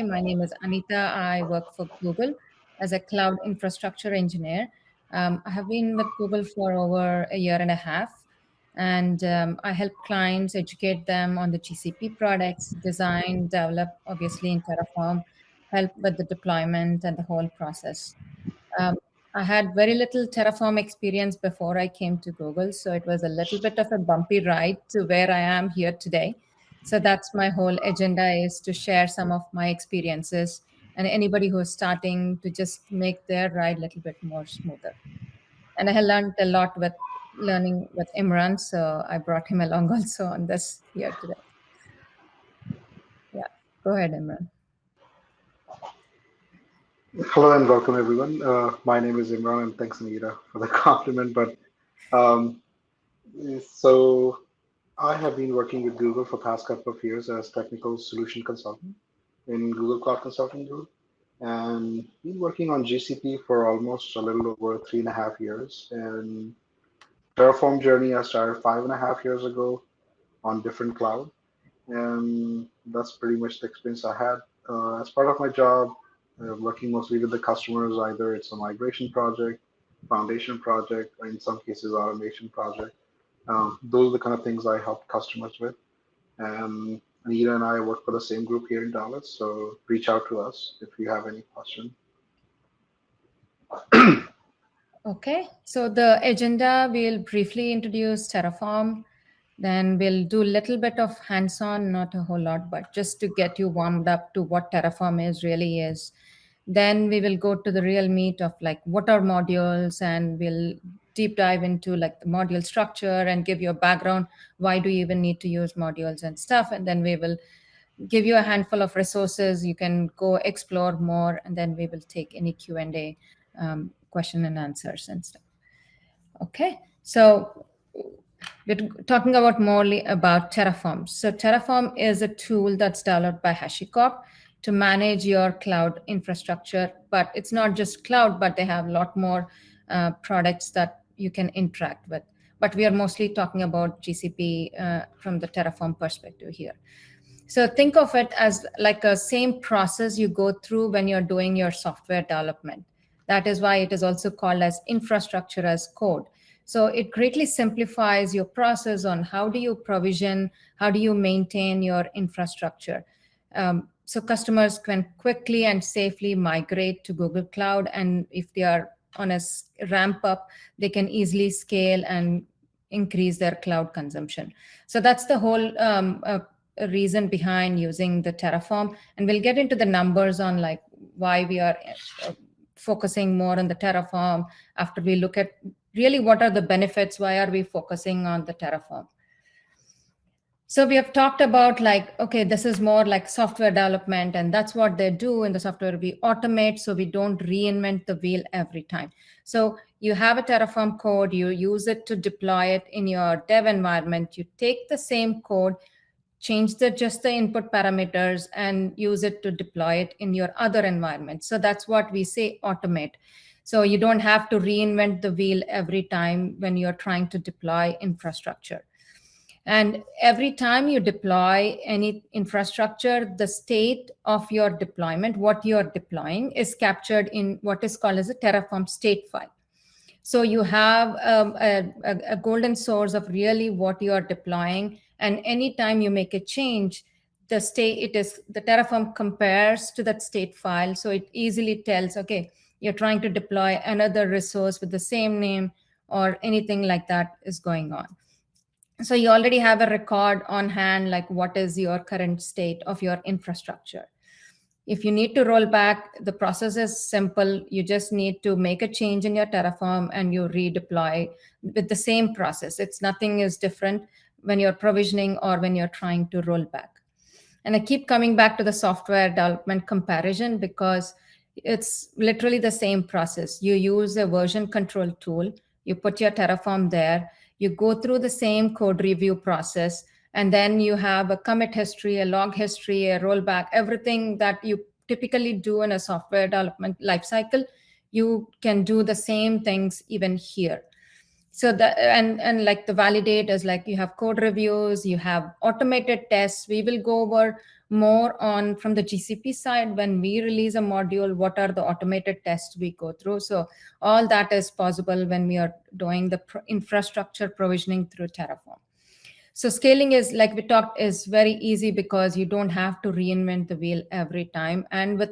My name is Anita. I work for Google as a cloud infrastructure engineer. I have been with Google for over a year and a half, and I help clients educate them on the GCP products, design, develop, obviously in Terraform, help with the deployment and the whole process. Um, I had very little Terraform experience before I came to Google, so it was a little bit of a bumpy ride to where I am here today. So that's my whole agenda, is to share some of my experiences and anybody who is starting to just make their ride a little bit more smoother. And I have learned a lot with learning with Imran, so I brought him along also on this here today. Yeah, go ahead, Imran. Hello and welcome everyone. My name is Imran and thanks Anita for the compliment. But um, so I have been working with Google for past couple of years as technical solution consultant in Google Cloud Consulting Group, and been working on GCP for almost a little over 3.5 years. And Terraform journey I started 5.5 years ago on different cloud, and that's pretty much the experience I had. As part of my job, working mostly with the customers, either it's a migration project, foundation project, or in some cases, automation project. Those are the kind of things I help customers with. And Anita and I work for the same group here in Dallas, so reach out to us if you have any questions. Okay, so the agenda, we'll briefly introduce Terraform, then we'll do a little bit of hands-on, not a whole lot, but just to get you warmed up to what Terraform really is. Then we will go to the real meat of like what are modules, and we'll deep dive into like the module structure and give you a background. Why do you even need to use modules and stuff? And then we will give you a handful of resources. You can go explore more, and then we will take any Q&A, question and answers and stuff. Okay, so we're talking about more about Terraform. So Terraform is a tool that's developed by HashiCorp to manage your cloud infrastructure, but it's not just cloud, but they have a lot more products that you can interact with. But we are mostly talking about GCP from the Terraform perspective here. So think of it as like a same process you go through when you're doing your software development. That is why it is also called as infrastructure as code. So it greatly simplifies your process on how do you provision, how do you maintain your infrastructure. So customers can quickly and safely migrate to Google Cloud, and if they are on a ramp up, they can easily scale and increase their cloud consumption. So that's the whole reason behind using the Terraform, and we'll get into the numbers on like why we are focusing more on the Terraform after we look at really what are the benefits, why are we focusing on the Terraform. So we have talked about like, okay, this is more like software development, and that's what they do in the software. We automate, so we don't reinvent the wheel every time. So you have a Terraform code, you use it to deploy it in your dev environment. You take the same code, change just the input parameters, and use it to deploy it in your other environment. So that's what we say automate. So you don't have to reinvent the wheel every time when you're trying to deploy infrastructure. And every time you deploy any infrastructure, the state of your deployment, what you're deploying, is captured in what is called as a Terraform state file. So you have a golden source of really what you are deploying. And anytime you make a change, the Terraform compares to that state file. So it easily tells, okay, you're trying to deploy another resource with the same name or anything like that is going on. So you already have a record on hand, like what is your current state of your infrastructure. If you need to roll back, the process is simple. You just need to make a change in your Terraform and you redeploy with the same process. Nothing is different when you're provisioning or when you're trying to roll back. And I keep coming back to the software development comparison because it's literally the same process. You use a version control tool, you put your Terraform there, you go through the same code review process, and then you have a commit history, a log history, a rollback, everything that you typically do in a software development lifecycle. You can do the same things even here. So and like the validate is like you have code reviews, you have automated tests. We will go over more on from the GCP side. When we release a module, what are the automated tests we go through? So all that is possible when we are doing the infrastructure provisioning through Terraform. So scaling is, like we talked, is very easy because you don't have to reinvent the wheel every time. And with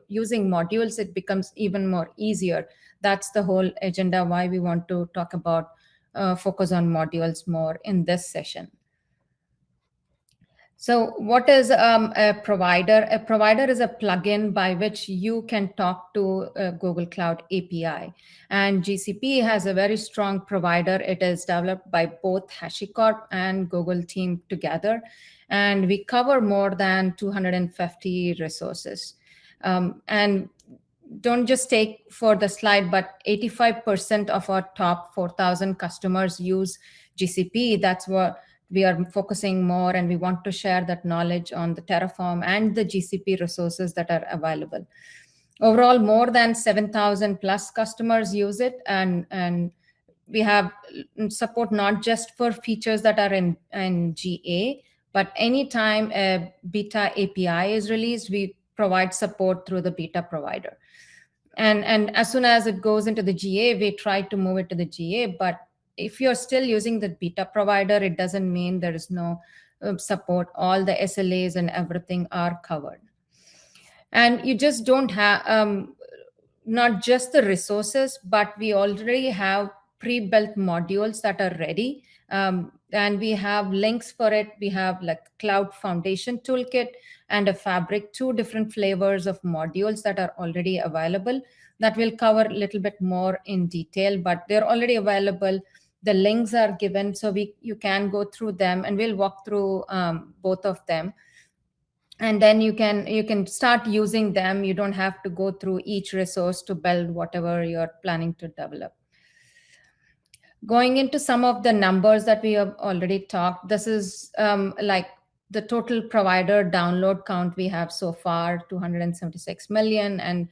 using modules, it becomes even more easier. That's the whole agenda why we want to talk about focus on modules more in this session. So what is a provider? A provider is a plugin by which you can talk to Google Cloud API. And GCP has a very strong provider. It is developed by both HashiCorp and Google team together. And we cover more than 250 resources. And don't just take for the slide, but 85% of our top 4,000 customers use GCP. That's what we are focusing more, and we want to share that knowledge on the Terraform and the GCP resources that are available. Overall, more than 7,000 plus customers use it, and we have support not just for features that are in GA, but anytime a beta API is released, we provide support through the beta provider. And as soon as it goes into the GA, we try to move it to the GA, but if you're still using the beta provider, it doesn't mean there is no support. All the SLAs and everything are covered. And you just don't have, not just the resources, but we already have pre-built modules that are ready. And we have links for it. We have like Cloud Foundation Toolkit and a Fabric, 2 different flavors of modules that are already available that will cover a little bit more in detail, but they're already available. The links are given, so you can go through them, and we'll walk through both of them. And then you can start using them. You don't have to go through each resource to build whatever you're planning to develop. Going into some of the numbers that we have already talked, this is like the total provider download count we have so far, 276 million, and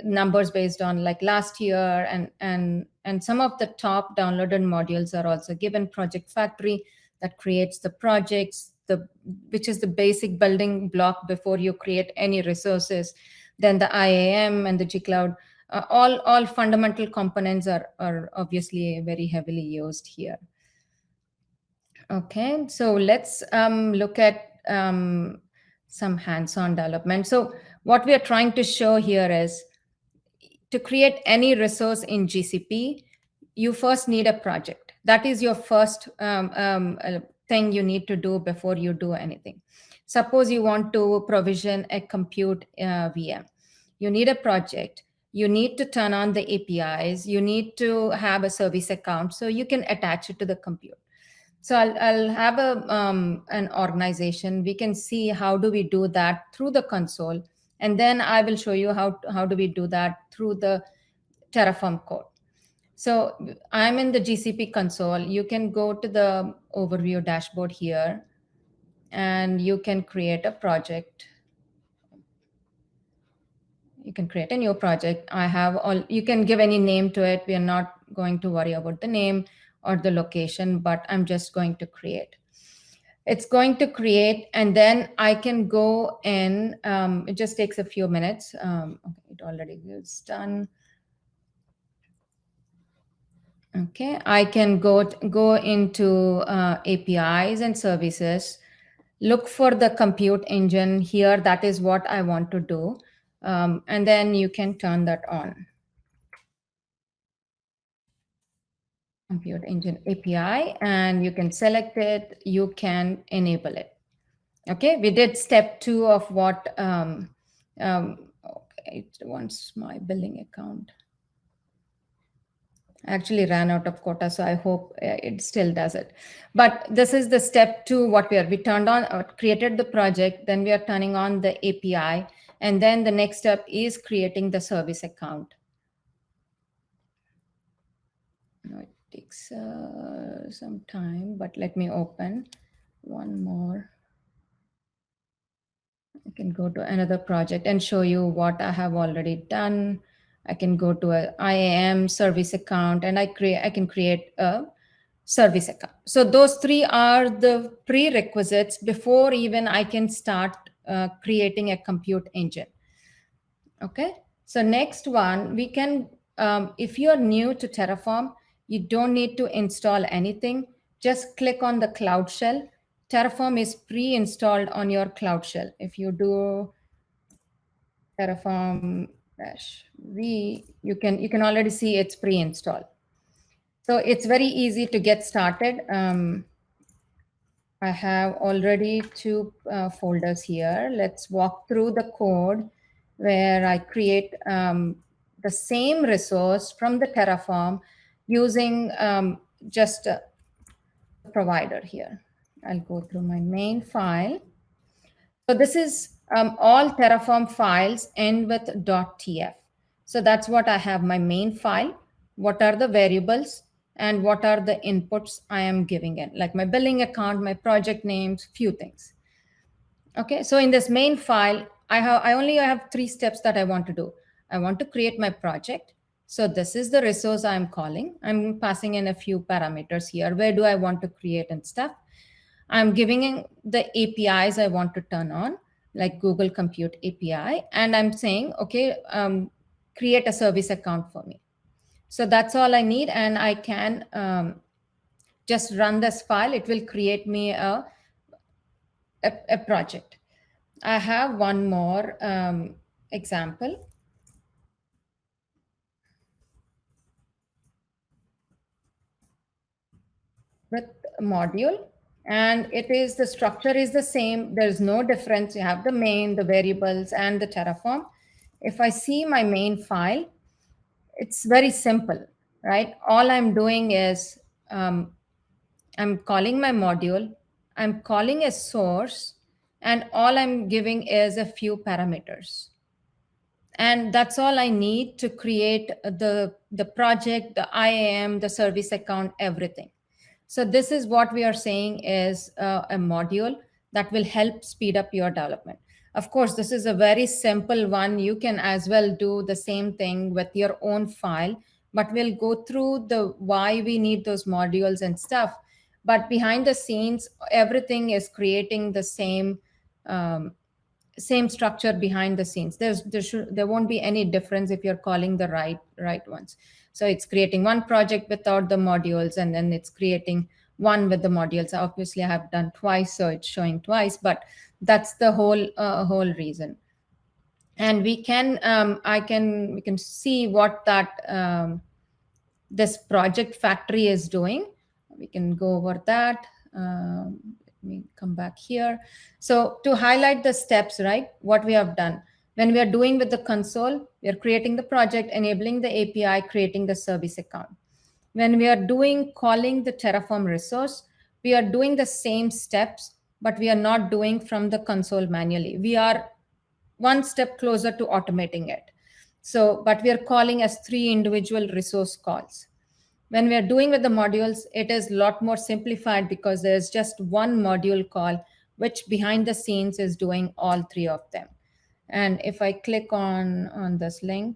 numbers based on like last year, and some of the top downloaded modules are also given. Project Factory that creates the projects, which is the basic building block before you create any resources. Then the IAM and the G-Cloud, all fundamental components are obviously very heavily used here. Okay, so let's look at some hands-on development. So what we are trying to show here is, to create any resource in GCP, you first need a project. That is your first thing you need to do before you do anything. Suppose you want to provision a compute VM. You need a project. You need to turn on the APIs. You need to have a service account so you can attach it to the compute. So I'll have an organization. We can see how do we do that through the console. And then I will show you how do we do that through the Terraform code. So I'm in the GCP console. You can go to the overview dashboard here, and you can create a project. You can create a new project. You can give any name to it. We are not going to worry about the name or the location, but I'm just going to create. It's going to create, and then I can go in. It just takes a few minutes. Okay, it already is done. Okay, I can go into APIs and services, look for the compute engine here. That is what I want to do. And then you can turn that on. Compute engine API, and you can select it. You can enable it. Okay, we did step 2 of what, okay, it wants my billing account. I actually ran out of quota, so I hope it still does it. But this is the step 2, we turned on, created the project, then we are turning on the API, and then the next step is creating the service account. No, it takes some time, but let me open one more. I can go to another project and show you what I have already done. I can go to an IAM service account, and I can create a service account. So those 3 are the prerequisites before even I can start creating a compute engine. Okay, so next one, we can, if you're new to Terraform, you don't need to install anything. Just click on the Cloud Shell. Terraform is pre-installed on your Cloud Shell. If you do Terraform -v, you can already see it's pre-installed. So it's very easy to get started. I have already two folders here. Let's walk through the code where I create the same resource from the Terraform using just the provider here. I'll go through my main file. So this is all Terraform files end with .tf. So that's what I have, my main file. What are the variables and what are the inputs I am giving in, like my billing account, my project names, few things. Okay, so in this main file, I only have 3 steps that I want to do. I want to create my project. So this is the resource I'm calling. I'm passing in a few parameters here. Where do I want to create and stuff? I'm giving in the APIs I want to turn on, like Google Compute API. And I'm saying, okay, create a service account for me. So that's all I need. And I can just run this file. It will create me a project. I have one more example with a module, and it is, the structure is the same. There's no difference. You have the main, the variables, and the Terraform. If I see my main file, it's very simple, right? All I'm doing is I'm calling my module, I'm calling a source, and all I'm giving is a few parameters. And that's all I need to create the project, the IAM, the service account, everything. So this is what we are saying is a module that will help speed up your development. Of course, this is a very simple one. You can as well do the same thing with your own file, but we'll go through the why we need those modules and stuff. But behind the scenes, everything is creating the same structure behind the scenes. There won't be any difference if you're calling the right ones. So it's creating one project without the modules, and then it's creating one with the modules. Obviously, I have done twice, so it's showing twice, but that's the whole reason. And we can see what that this project factory is doing. We can go over that. Let me come back here. So to highlight the steps, right, what we have done. When we are doing with the console, we are creating the project, enabling the API, creating the service account. When we are doing calling the Terraform resource, we are doing the same steps, but we are not doing from the console manually. We are one step closer to automating it. So, but we are calling as 3 individual resource calls. When we are doing with the modules, it is a lot more simplified because there's just one module call, which behind the scenes is doing all 3 of them. And if I click on this link,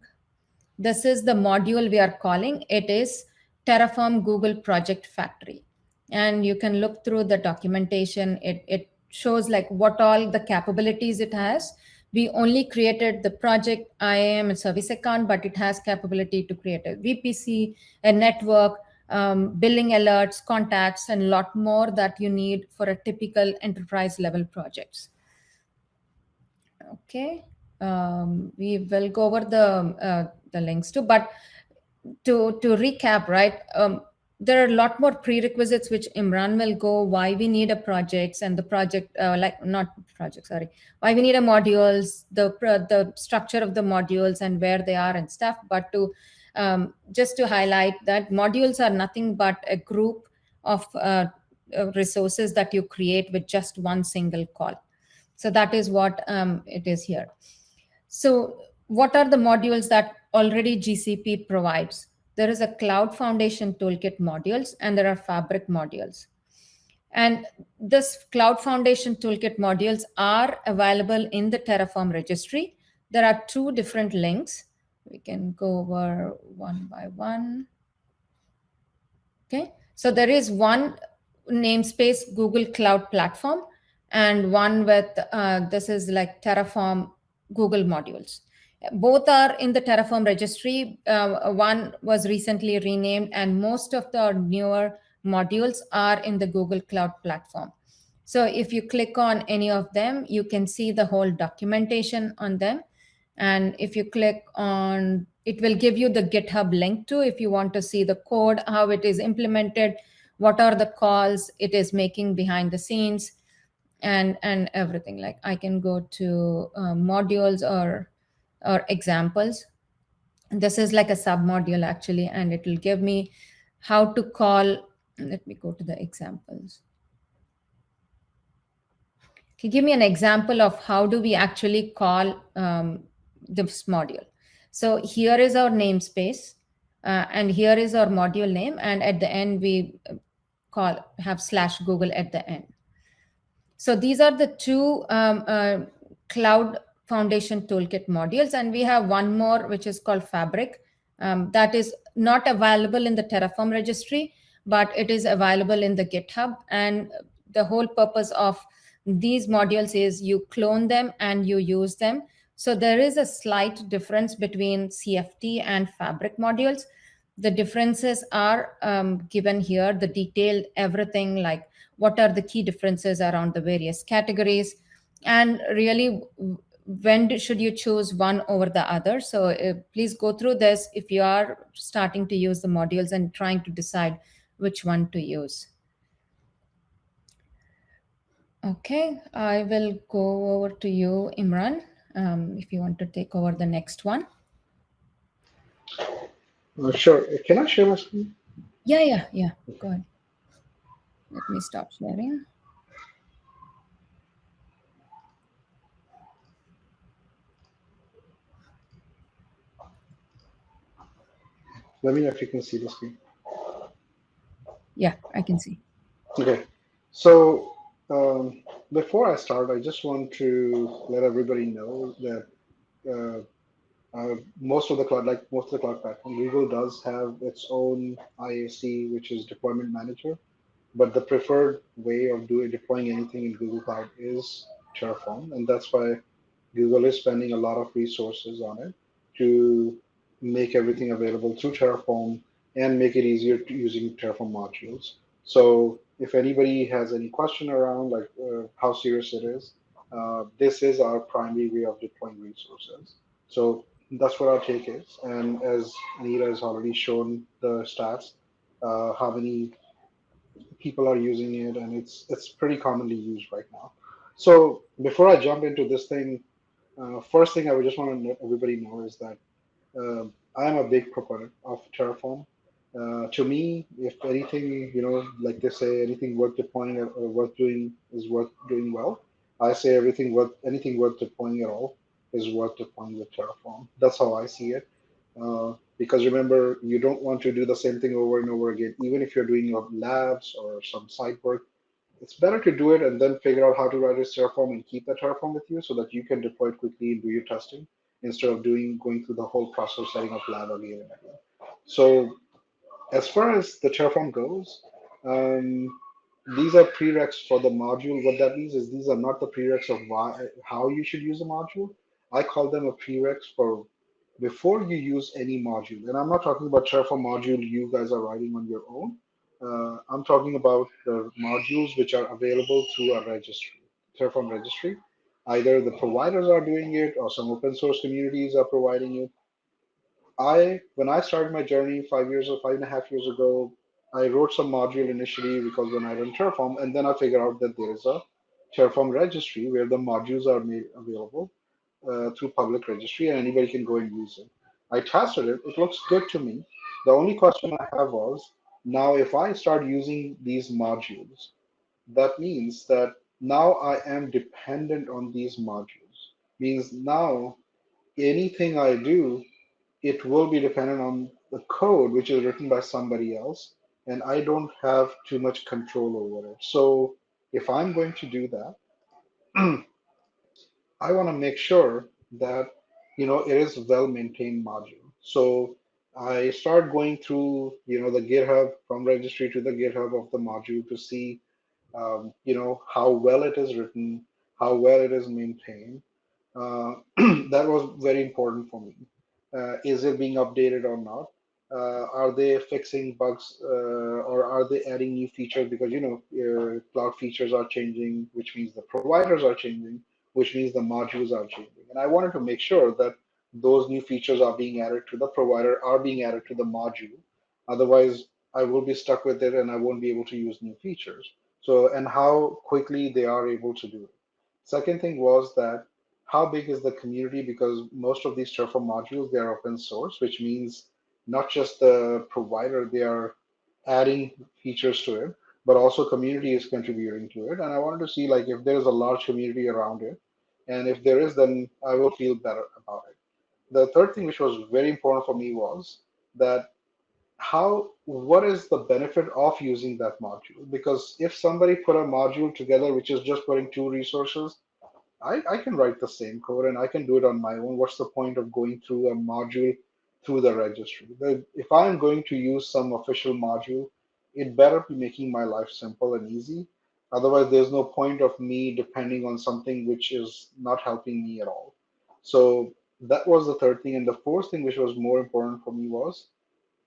this is the module we are calling. It is Terraform Google Project Factory. And you can look through the documentation. It shows like what all the capabilities it has. We only created the project IAM and service account, but it has capability to create a VPC, a network, billing alerts, contacts, and a lot more that you need for a typical enterprise level projects. Okay, we will go over the links too, but to recap, right? There are a lot more prerequisites which Imran will go, why we need a project and the project, why we need a modules, the structure of the modules and where they are and stuff. But to just to highlight that modules are nothing but a group of resources that you create with just one single call. So that is what it is here. So what are the modules that already GCP provides? There is a Cloud Foundation Toolkit modules, and there are Fabric modules. And this Cloud Foundation Toolkit modules are available in the Terraform registry. There are 2 different links. We can go over one by one. Okay, so there is one namespace, Google Cloud Platform, and one with this is like Terraform Google modules. Both are in the Terraform registry. One was recently renamed, and most of the newer modules are in the Google Cloud Platform. So if you click on any of them, you can see the whole documentation on them. And if you click on, it will give you the GitHub link to if you want to see the code, how it is implemented, what are the calls it is making behind the scenes, and everything. Like I can go to modules or examples. This is like a sub module actually, and it will give me how to call. Let me go to the examples. Can you give me an example of how do we actually call this module? So here is our namespace, and here is our module name, and at the end we have slash Google at the end. So these are the two Cloud Foundation Toolkit modules, and we have one more which is called Fabric. That is not available in the Terraform registry, but it is available in the GitHub. And the whole purpose of these modules is you clone them and you use them. So there is a slight difference between CFT and Fabric modules. The differences are given here, the detailed everything, like what are the key differences around the various categories, and really when should you choose one over the other. So please go through this if you are starting to use the modules and trying to decide which one to use. Okay, I will go over to you, Imran, if you want to take over the next one. Sure. Can I share my screen? Yeah. Go ahead. Let me stop sharing. Let me know if you can see the screen. Yeah, I can see. Okay. So before I start, I just want to let everybody know that most of the cloud, like most of the cloud platform, Google does have its own IAC, which is Deployment Manager. But the preferred way of deploying anything in Google Cloud is Terraform, and that's why Google is spending a lot of resources on it to make everything available through Terraform and make it easier to using Terraform modules. So if anybody has any question around like how serious it is, this is our primary way of deploying resources. So that's what our take is. And as Anita has already shown the stats, how many people are using it, and it's pretty commonly used right now. So before I jump into this thing, first thing I would just want to let everybody know is that I am a big proponent of Terraform. To me, if anything, like they say, anything worth deploying or worth doing is worth doing well. I say anything worth deploying at all is worth deploying with Terraform. That's how I see it. Because remember, you don't want to do the same thing over and over again, even if you're doing your labs or some site work. It's better to do it and then figure out how to write a Terraform and keep that Terraform with you so that you can deploy it quickly and do your testing instead of going through the whole process of setting up lab again and again. So as far as the Terraform goes, um, these are prereqs for the module. What that means is these are not the prereqs of how you should use a module. I call them a prereqs for before you use any module. And I'm not talking about Terraform module you guys are writing on your own. I'm talking about the modules which are available through a registry, Terraform registry. Either the providers are doing it or some open source communities are providing it. When I started my journey 5 years or 5.5 years ago, I wrote some module initially because when I run Terraform, and then I figured out that there is a Terraform registry where the modules are made available through public registry, and anybody can go and use it. I tested it; it looks good to me. The only question I have was, now if I start using these modules, that means that now I am dependent on these modules. Means now anything I do it will be dependent on the code, which is written by somebody else, and I don't have too much control over it. So if I'm going to do that, I want to make sure that it is a well-maintained module. So I start going through the GitHub from registry to the GitHub of the module to see how well it is written, how well it is maintained. Uh, that was very important for me. Is it being updated or not? Are they fixing bugs or are they adding new features? Because cloud features are changing, which means the providers are changing, which means the modules are changing. And I wanted to make sure that those new features are being added to the provider, are being added to the module. Otherwise, I will be stuck with it and I won't be able to use new features. So, and how quickly they are able to do it. Second thing was that how big is the community? Because most of these Terraform modules, they are open source, which means not just the provider, they are adding features to it, but also community is contributing to it. And I wanted to see like if there is a large community around it, and if there is, then I will feel better about it. The third thing, which was very important for me, was that what is the benefit of using that module? Because if somebody put a module together which is just putting two resources, I can write the same code and I can do it on my own. What's the point of going through a module through the registry? If I'm going to use some official module, it better be making my life simple and easy. Otherwise, there's no point of me depending on something which is not helping me at all. So that was the third thing. And the fourth thing, which was more important for me, was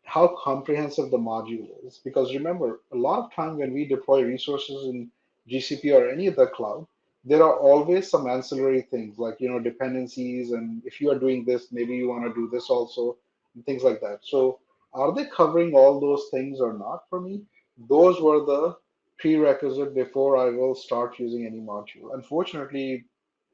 how comprehensive the module is. Because remember, a lot of time when we deploy resources in GCP or any other cloud, there are always some ancillary things like dependencies, and if you are doing this, maybe you want to do this also, and things like that. So are they covering all those things or not for me? Those were the prerequisite before I will start using any module. Unfortunately,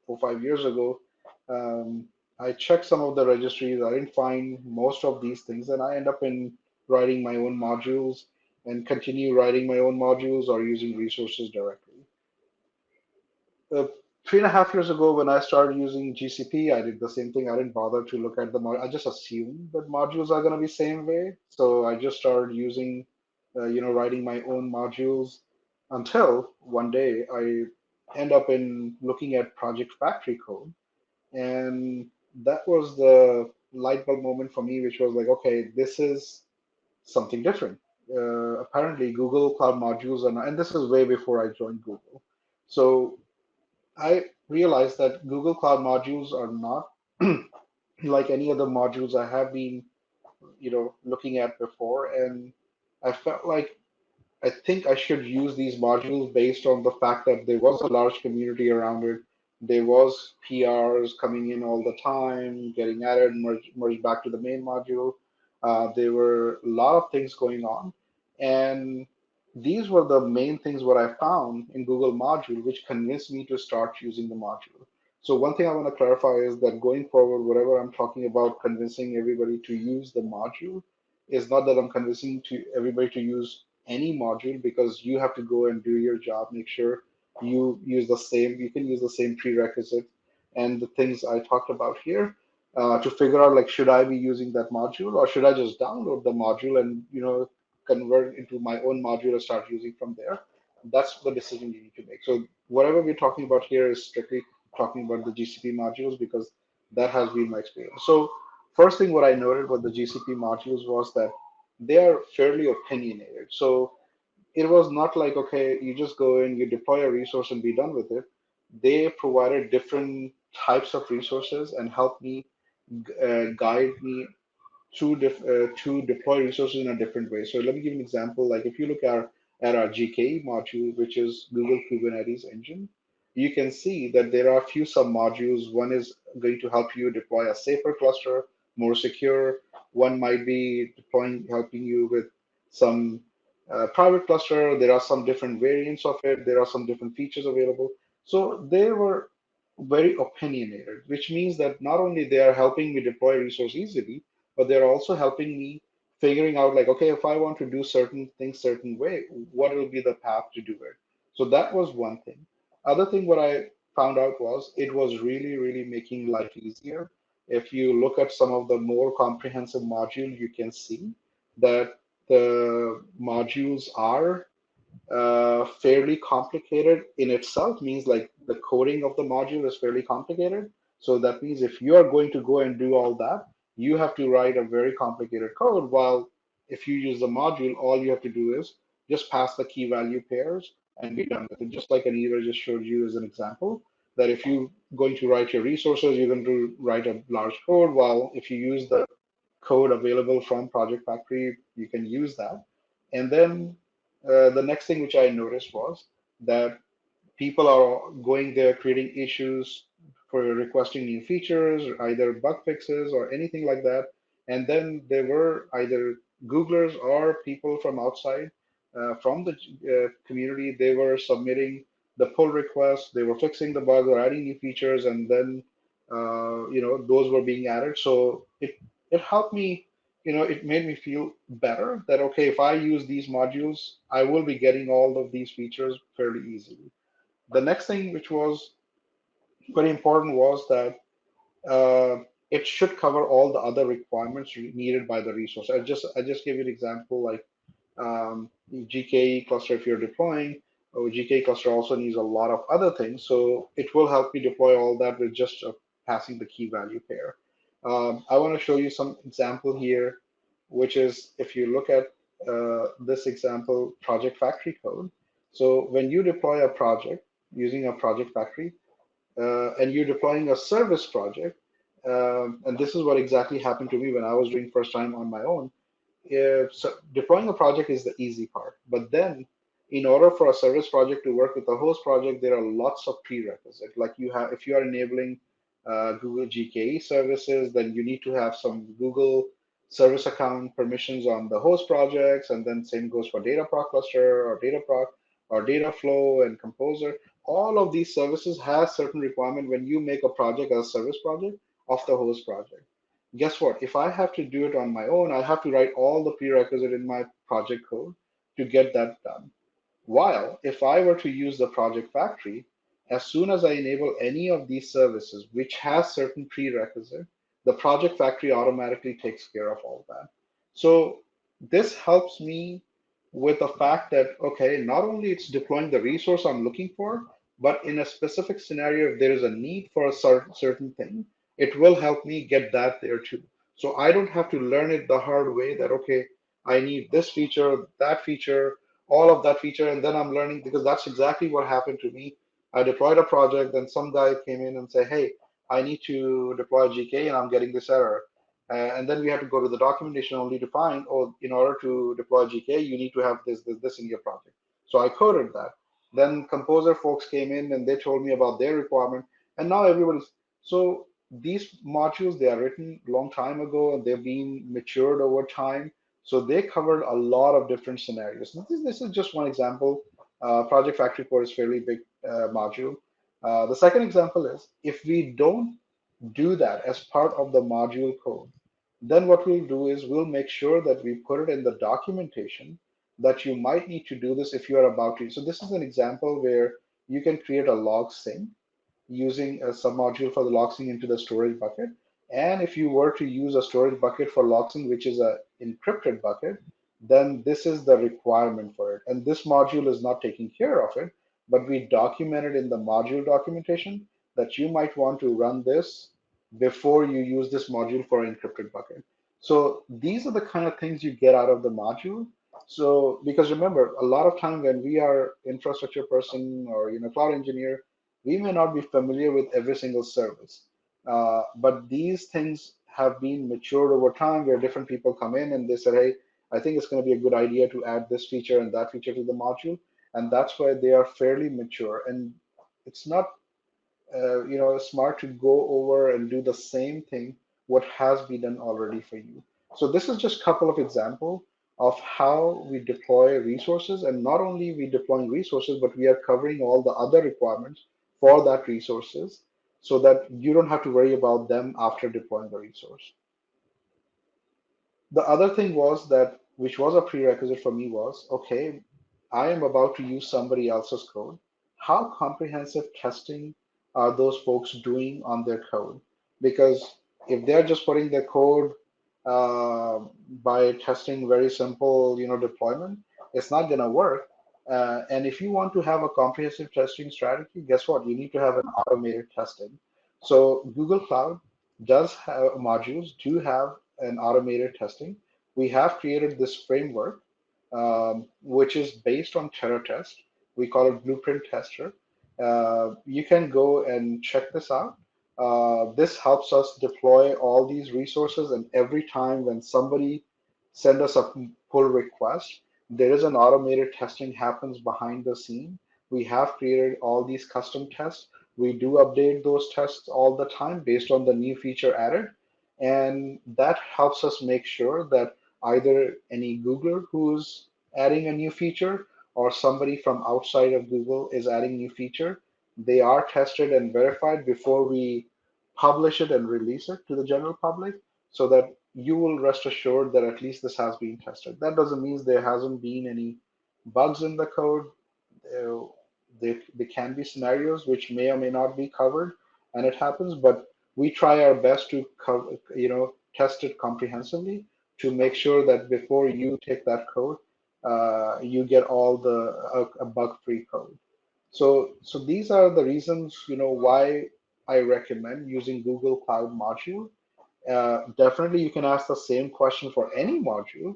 4 5 years ago, um, I checked some of the registries. I didn't find most of these things, and I end up in writing my own modules and continue writing my own modules or using resources directly. Uh, 3.5 years ago, when I started using GCP, I did the same thing. I didn't bother to look at the mod. I just assumed that modules are going to be same way, so I just started using, writing my own modules until one day I end up in looking at Project Factory code, and that was the light bulb moment for me, which was like, okay, this is something different. Apparently, Google Cloud Modules are not, and this is way before I joined Google. So I realized that Google Cloud Modules are not like any other modules I have been, looking at before, and I felt like I think I should use these modules based on the fact that there was a large community around it. There was PRs coming in all the time, getting added, merged back to the main module. There were a lot of things going on, and these were the main things what I found in Google module, which convinced me to start using the module. So one thing I want to clarify is that going forward, whatever I'm talking about, convincing everybody to use the module, is not that I'm convincing to everybody to use any module, because you have to go and do your job, make sure you can use the same prerequisite and the things I talked about here to figure out like, should I be using that module or should I just download the module and convert into my own module and start using from there. That's the decision you need to make. So whatever we're talking about here is strictly talking about the GCP modules, because that has been my experience. So first thing what I noted with the GCP modules was that they are fairly opinionated. So it was not like, okay, you just go in, you deploy a resource and be done with it. They provided different types of resources and helped me guide me to deploy resources in a different way. So let me give you an example. Like if you look at our GKE module, which is Google Kubernetes Engine, you can see that there are a few sub modules. One is going to help you deploy a safer cluster, more secure. One might be helping you with some private cluster. There are some different variants of it. There are some different features available. So they were very opinionated, which means that not only they are helping me deploy resource easily, but they're also helping me figuring out like, okay, if I want to do certain things certain way, what will be the path to do it? So that was one thing. Other thing what I found out was it was really, really making life easier. If you look at some of the more comprehensive modules, you can see that the modules are fairly complicated in itself, means like the coding of the module is fairly complicated. So that means if you are going to go and do all that, you have to write a very complicated code. While if you use the module, all you have to do is just pass the key value pairs and be done with it. Just like Anita just showed you as an example, that if you're going to write your resources, you're going to write a large code, while if you use the code available from Project Factory, you can use that. And then the next thing which I noticed was that people are going there creating issues for requesting new features, either bug fixes or anything like that. And then there were either Googlers or people from outside, from the community. They were submitting the pull requests, they were fixing the bug or adding new features, and then those were being added. So it helped me. It made me feel better that okay, if I use these modules, I will be getting all of these features fairly easily. The next thing which was very important was that it should cover all the other requirements needed by the resource. I just gave you an example like GKE cluster if you're deploying. GKE cluster also needs a lot of other things, so it will help you deploy all that with just passing the key value pair. I want to show you some example here, which is if you look at this example project factory code. So when you deploy a project using a project factory, and you're deploying a service project, and this is what exactly happened to me when I was doing first time on my own. So deploying a project is the easy part, but then in order for a service project to work with a host project, there are lots of prerequisites. Like if you are enabling Google GKE services, then you need to have some Google service account permissions on the host projects, and then same goes for Dataproc cluster or Dataproc or Dataflow and Composer. All of these services have certain requirement when you make a project as a service project of the host project. Guess what? If I have to do it on my own, I have to write all the prerequisite in my project code to get that done. While if I were to use the project factory, as soon as I enable any of these services which has certain prerequisite, the project factory automatically takes care of all that. So this helps me with the fact that, okay, not only it's deploying the resource I'm looking for, but in a specific scenario, if there is a need for a certain thing, it will help me get that there too. So I don't have to learn it the hard way that, okay, I need this feature, all of that feature, and then I'm learning because that's exactly what happened to me. I deployed a project, then some guy came in and said, "Hey, I need to deploy GK, and I'm getting this error." And then we had to go to the documentation only to find, oh, in order to deploy GK, you need to have this in your project. So I coded that. Then Composer folks came in and they told me about their requirement, and now everybody's so these modules they are written long time ago and they've been matured over time, so they covered a lot of different scenarios. This is just one example. Project Factory Core is fairly big module. The second example is if we don't do that as part of the module code, then what we'll do is we'll make sure that we put it in the documentation that you might need to do this if you are about to. So this is an example where you can create a log sync using a submodule for the logsing into the storage bucket. And if you were to use a storage bucket for logsing, which is a encrypted bucket, then this is the requirement for it. And this module is not taking care of it, but we documented in the module documentation that you might want to run this before you use this module for encrypted bucket. So these are the kind of things you get out of the module. So because remember, a lot of time when we are infrastructure person or cloud engineer, we may not be familiar with every single service, but these things have been matured over time where different people come in and they said, hey, I think it's going to be a good idea to add this feature and that feature to the module. And that's why they are fairly mature. And it's not smart to go over and do the same thing what has been done already for you. So this is just a couple of examples of how we deploy resources, and not only we deploying resources, but we are covering all the other requirements for that resources so that you don't have to worry about them after deploying the resource. The other thing was that, which was a prerequisite for me, was okay, I am about to use somebody else's code. How comprehensive testing are those folks doing on their code? Because if they're just putting their code by testing very simple, deployment, it's not going to work. And if you want to have a comprehensive testing strategy, guess what? You need to have an automated testing. So Google Cloud does have modules, do have an automated testing. We have created this framework, which is based on TerraTest. We call it Blueprint Tester. You can go and check this out. This helps us deploy all these resources, and every time when somebody send us a pull request, there is an automated testing happens behind the scene. We have created all these custom tests. We do update those tests all the time based on the new feature added, and that helps us make sure that either any Googler who's adding a new feature or somebody from outside of Google is adding new feature, they are tested and verified before we publish it and release it to the general public, so that you will rest assured that at least this has been tested. That doesn't mean there hasn't been any bugs in the code. uh, there can be scenarios which may or may not be covered, and it happens, but we try our best to cover, test it comprehensively to make sure that before you take that code, you get all the a bug-free code. So these are the reasons, why I recommend using Google Cloud Module. Definitely, you can ask the same question for any module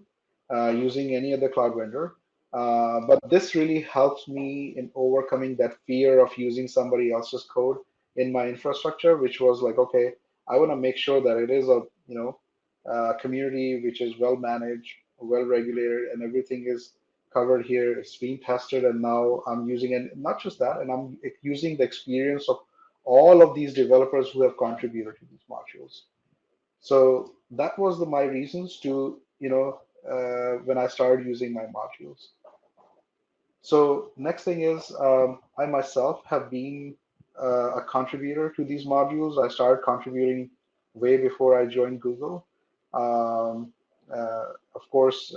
using any other cloud vendor. But this really helps me in overcoming that fear of using somebody else's code in my infrastructure, which was like, okay, I want to make sure that it is a community which is well managed, well regulated, and everything is covered here. It's being tested, and now I'm using it. Not just that, and I'm using the experience of all of these developers who have contributed to these modules. So that was my reasons to, when I started using my modules. So next thing is, I myself have been a contributor to these modules. I started contributing way before I joined Google. Um, of course,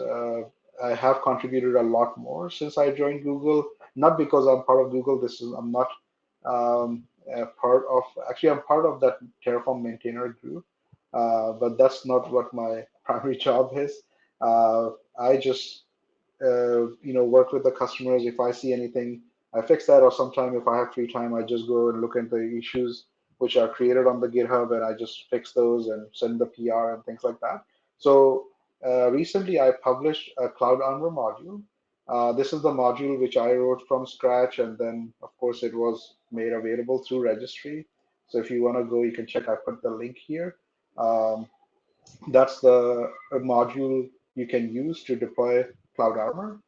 I have contributed a lot more since I joined Google. Not because I'm part of Google. I'm not a part of. Actually, I'm part of that Terraform maintainer group, but that's not what my primary job is. I just work with the customers. If I see anything, I fix that. Or sometime if I have free time, I just go and look at the issues which are created on the GitHub, and I just fix those and send the PR and things like that. So recently, I published a Cloud Armor module. This is the module which I wrote from scratch, and then of course it was made available through registry. So if you want to go, you can check. I put the link here. Um, that's the module you can use to deploy Cloud Armor.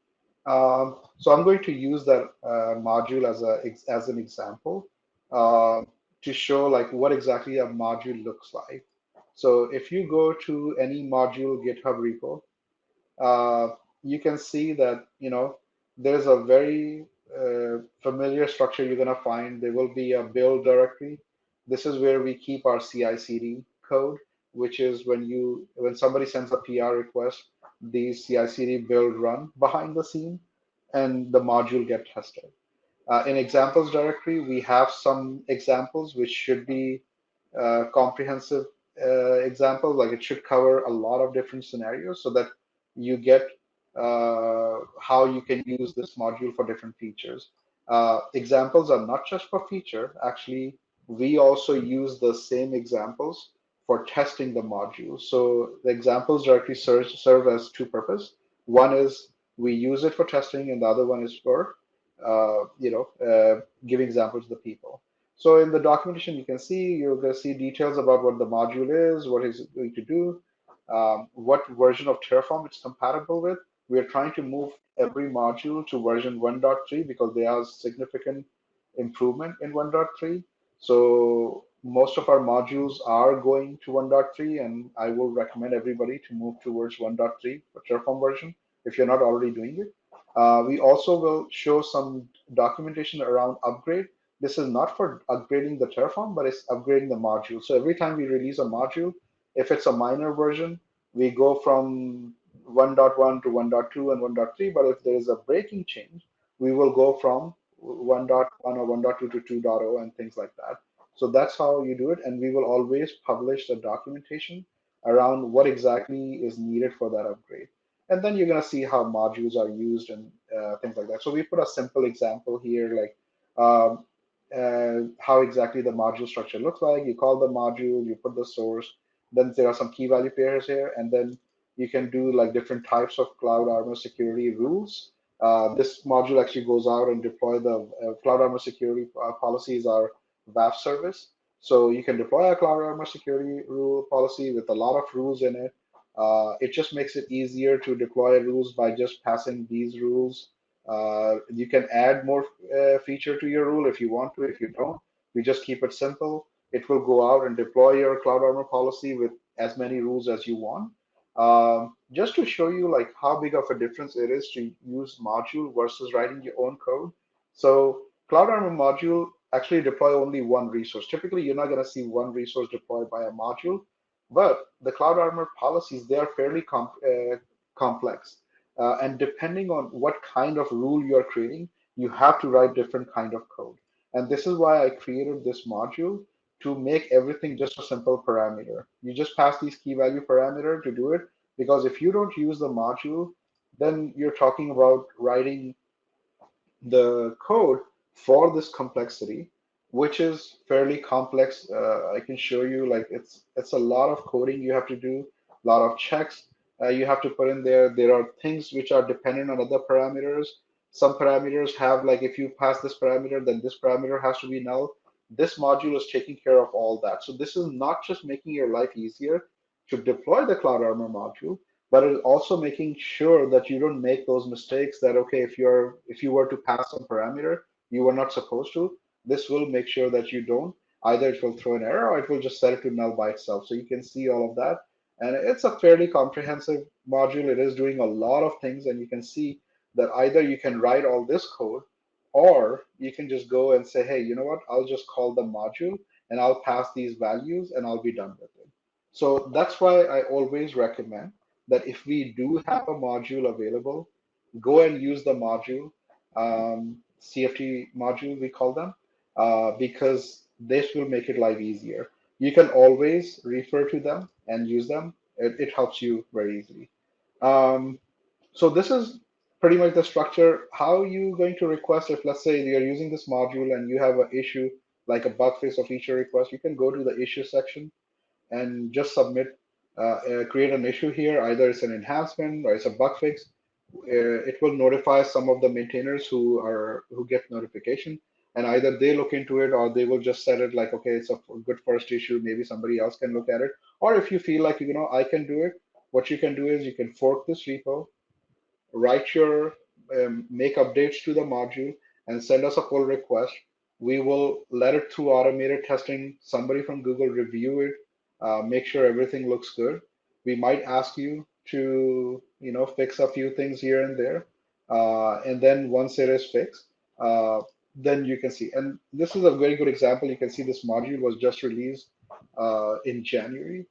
So I'm going to use that module as an example uh, to show like what exactly a module looks like. So if you go to any module GitHub repo, uh, you can see that there's a very familiar structure you're going to find. There will be a build directory. This is where we keep our CI/CD code, which is when somebody sends a PR request, these CI/CD build run behind the scene, and the module get tested. In examples directory, we have some examples which should be comprehensive examples. Like it should cover a lot of different scenarios so that you get how you can use this module for different features. Examples are not just for feature. Actually, we also use the same examples for testing the module. So the examples directly serve as two purposes. One is we use it for testing, and the other one is for giving examples to the people. So in the documentation, you can see, you're going to see details about what the module is, what is it going to do, what version of Terraform it's compatible with. We're trying to move every module to version 1.3 because they have significant improvement in 1.3. So most of our modules are going to 1.3, and I will recommend everybody to move towards 1.3 for Terraform version if you're not already doing it. We also will show some documentation around upgrade. This is not for upgrading the Terraform, but it's upgrading the module. So every time we release a module, if it's a minor version, we go from 1.1 to 1.2 and 1.3. But if there is a breaking change, we will go from 1.1 or 1.2 to 2.0 and things like that. So that's how you do it. And we will always publish the documentation around what exactly is needed for that upgrade. And then you're going to see how modules are used and things like that. So we put a simple example here, like um, how exactly the module structure looks like. You call the module, you put the source, then there are some key value pairs here, and then you can do like different types of Cloud Armor security rules. This module actually goes out and deploy the Cloud Armor security policies, our WAF service. So you can deploy a Cloud Armor security rule policy with a lot of rules in it. It just makes it easier to deploy rules by just passing these rules. You can add more feature to your rule if you want to. If you don't, we just keep it simple. It will go out and deploy your Cloud Armor policy with as many rules as you want. Just to show you like how big of a difference it is to use module versus writing your own code. So Cloud Armor module actually deploy only one resource. Typically, you're not going to see one resource deployed by a module, but the Cloud Armor policies, they are fairly complex. And depending on what kind of rule you're creating, you have to write different kind of code. And this is why I created this module to make everything just a simple parameter. You just pass these key value parameter to do it, because if you don't use the module, then you're talking about writing the code for this complexity, which is fairly complex. I can show you like it's a lot of coding you have to do, a lot of checks you have to put in there. There are things which are dependent on other parameters. Some parameters have like if you pass this parameter, then this parameter has to be null. This module is taking care of all that. So this is not just making your life easier to deploy the Cloud Armor module, but it's also making sure that you don't make those mistakes that okay, if you were to pass some parameter you were not supposed to, this will make sure that you don't. Either it will throw an error or it will just set it to null by itself. So you can see all of that. And it's a fairly comprehensive module. It is doing a lot of things, and you can see that either you can write all this code or you can just go and say, hey, you know what, I'll just call the module and I'll pass these values and I'll be done with it. So that's why I always recommend that if we do have a module available, go and use the module, CFT module, we call them, because this will make it life easier. You can always refer to them and use them. It helps you very easily. Um, so this is pretty much the structure. How are you going to request if, let's say, you're using this module and you have an issue, like a bug fix or feature request, you can go to the issue section and just submit, create an issue here. Either it's an enhancement or it's a bug fix. It will notify some of the maintainers who get notification, and either they look into it or they will just set it like, okay, it's a good first issue. Maybe somebody else can look at it. Or if you feel like, I can do it, what you can do is you can fork this repo, write your make updates to the module and send us a pull request. We will let it through automated testing. Somebody from Google review it, make sure everything looks good. We might ask you to, fix a few things here and there. And then once it is fixed, then you can see. And this is a very good example. You can see this module was just released in January,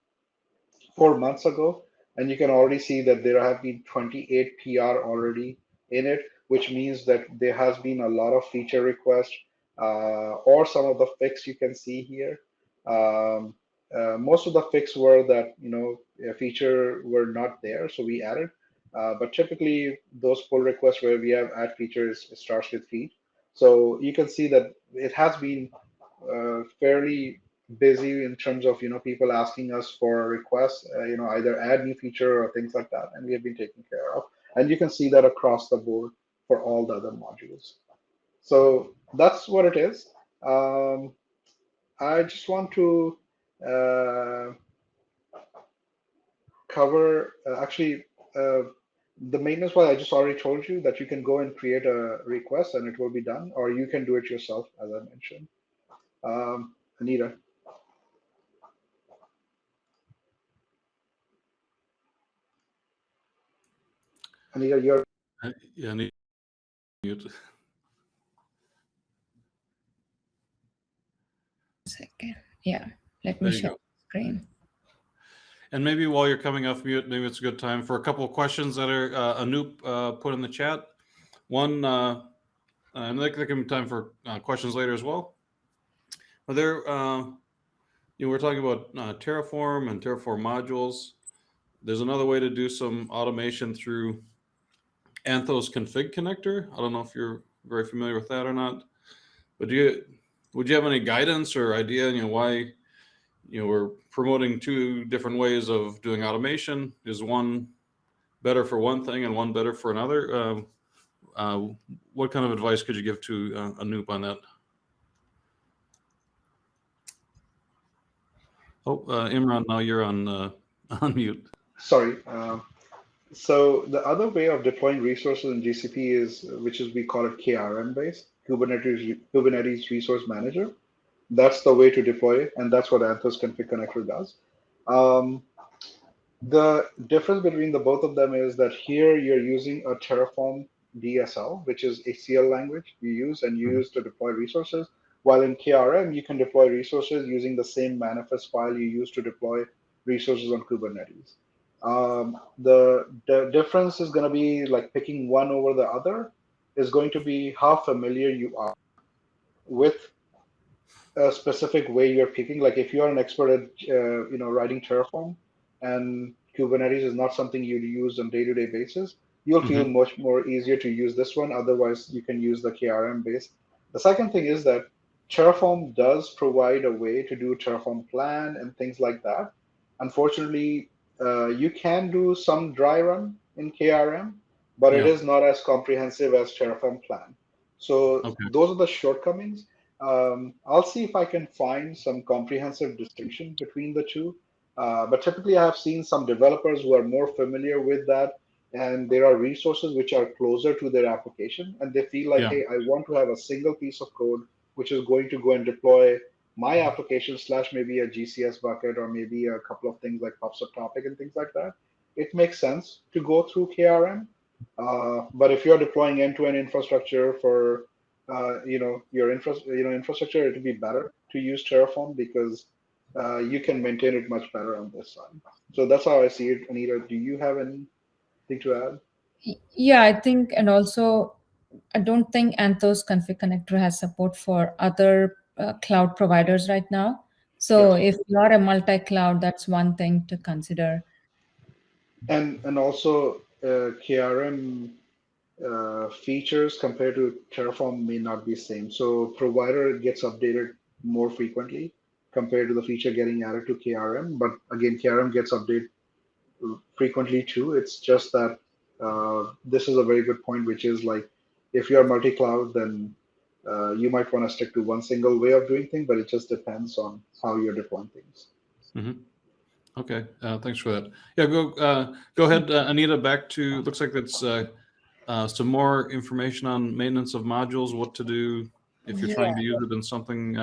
4 months ago, and you can already see that there have been 28 PR already in it, which means that there has been a lot of feature requests, or some of the fix you can see here. Most of the fix were that, a feature were not there, so we added. But typically those pull requests where we have add features, it starts with feed. So you can see that it has been fairly busy in terms of people asking us for requests, either add new feature or things like that, and we have been taking care of. And you can see that across the board for all the other modules. So that's what it is. I just want to uh, cover actually the maintenance one. I just already told you that you can go and create a request and it will be done, or you can do it yourself, as I mentioned. Anita. Anita, you're Yeah, mute. Second. Yeah, let me There you share go. the screen. And maybe while you're coming off mute, maybe it's a good time for a couple of questions that are Anoop put in the chat. One, and there can be time for questions later as well. Are there, we're talking about Terraform and Terraform modules. There's another way to do some automation through Anthos config connector. I don't know if you're very familiar with that or not, but would you have any guidance or idea, why, we're promoting two different ways of doing automation? Is one better for one thing and one better for another? what kind of advice could you give to Anoop on that? Oh, Imran, now you're on mute. Sorry. So the other way of deploying resources in GCP is, which is we call it KRM based, Kubernetes Resource Manager. That's the way to deploy it, and that's what Anthos Config Connector does. The difference between the both of them is that here you're using a Terraform DSL, which is a CL language you use and you use to deploy resources, while in KRM you can deploy resources using the same manifest file you use to deploy resources on Kubernetes. The difference is going to be like picking one over the other is going to be how familiar you are with a specific way you're picking. Like if you're an expert at writing Terraform and Kubernetes is not something you use on day-to-day basis, you'll feel much more easier to use this one. Otherwise, you can use the KRM base. The second thing is that Terraform does provide a way to do Terraform plan and things like that. Unfortunately, you can do some dry run in KRM, but it is not as comprehensive as Terraform plan. So those are the shortcomings. I'll see if I can find some comprehensive distinction between the two. But typically, I have seen some developers who are more familiar with that, and there are resources which are closer to their application, and they feel like, hey, I want to have a single piece of code which is going to go and deploy my application / maybe a GCS bucket or maybe a couple of things like PubSub topic and things like that. It makes sense to go through KRM. But if you're deploying end-to-end infrastructure for your infrastructure, it would be better to use Terraform because you can maintain it much better on this side. So that's how I see it. Anita, do you have anything to add? Yeah, I think, and also, I don't think Anthos Config Connector has support for other cloud providers right now. So if you're a multi-cloud, that's one thing to consider. And also KRM features compared to Terraform may not be same. So provider gets updated more frequently compared to the feature getting added to KRM. But again, KRM gets updated frequently too. It's just that this is a very good point, which is like if you're multi-cloud, then you might want to stick to one single way of doing things, but it just depends on how you're deploying things. Okay, thanks for that. Yeah, go ahead, Anita. Back to, looks like that's some more information on maintenance of modules, what to do if you're trying to use it and something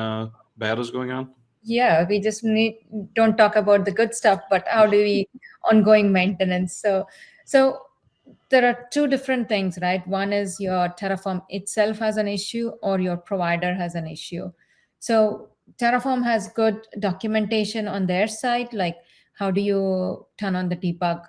bad is going on. Yeah, we just don't talk about the good stuff, but how do we ongoing maintenance? So there are two different things, right? One is your Terraform itself has an issue or your provider has an issue. So Terraform has good documentation on their side, like how do you turn on the debug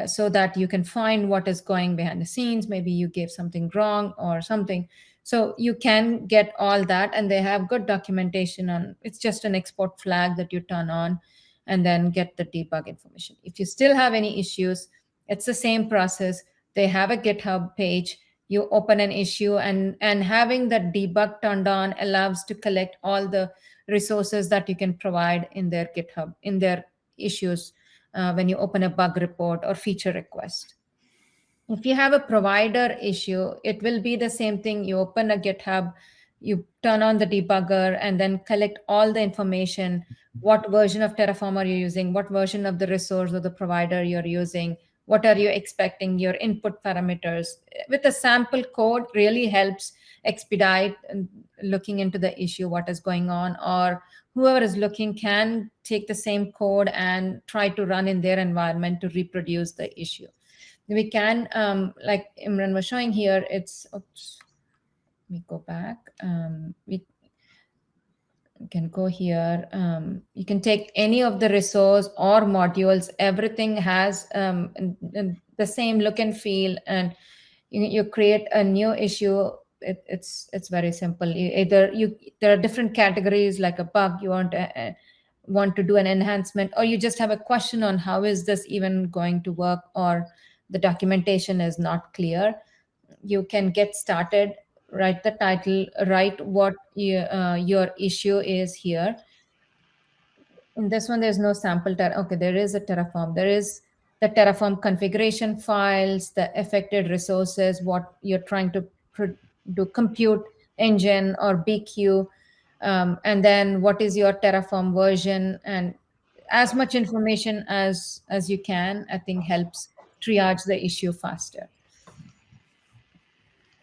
so that you can find what is going behind the scenes. Maybe you gave something wrong or something. So you can get all that, and they have good documentation on, it's just an export flag that you turn on and then get the debug information. If you still have any issues, it's the same process. They have a GitHub page. You open an issue, and having that debug turned on allows to collect all the resources that you can provide in their GitHub, in their issues when you open a bug report or feature request. If you have a provider issue, it will be the same thing. You open a GitHub, you turn on the debugger, and then collect all the information. What version of Terraform are you using? What version of the resource or the provider you're using? What are you expecting? Your input parameters. With a sample code really helps expedite looking into the issue, what is going on, or whoever is looking can take the same code and try to run in their environment to reproduce the issue. We can, like Imran was showing here, it's, oops, let me go back. We can go here. You can take any of the resource or modules. Everything has the same look and feel, and you create a new issue. It's very simple. There are different categories, like a bug you want to do an enhancement, or you just have a question on how is this even going to work, or the documentation is not clear. You can get started, write the title, write what your issue is here. In this one, there's no sample. Okay, there is a Terraform. There is the Terraform configuration files, the affected resources, what you're trying to do, compute engine or BQ, and then what is your Terraform version, and as much information as you can, I think helps triage the issue faster.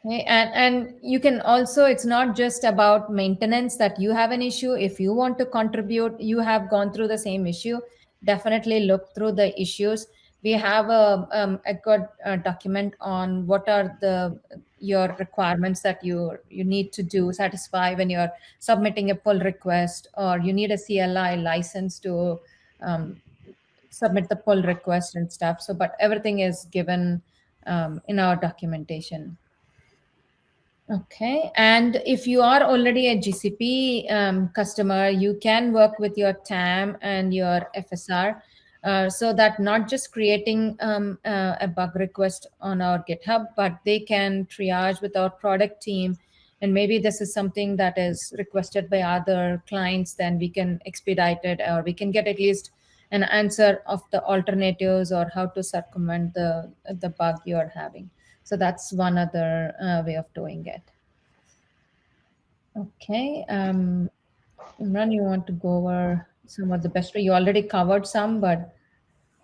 Okay, and you can also, it's not just about maintenance that you have an issue. If you want to contribute, you have gone through the same issue, definitely look through the issues. We have a good document on what are your requirements that you need to do satisfy when you're submitting a pull request, or you need a CLI license to submit the pull request and stuff. So, but everything is given in our documentation. Okay, and if you are already a GCP customer, you can work with your TAM and your FSR, so that not just creating a bug request on our GitHub, but they can triage with our product team. And maybe this is something that is requested by other clients, then we can expedite it, or we can get at least an answer of the alternatives or how to circumvent the bug you're having. So that's one other way of doing it. Okay. Imran, you want to go over some of the best way? You already covered some, but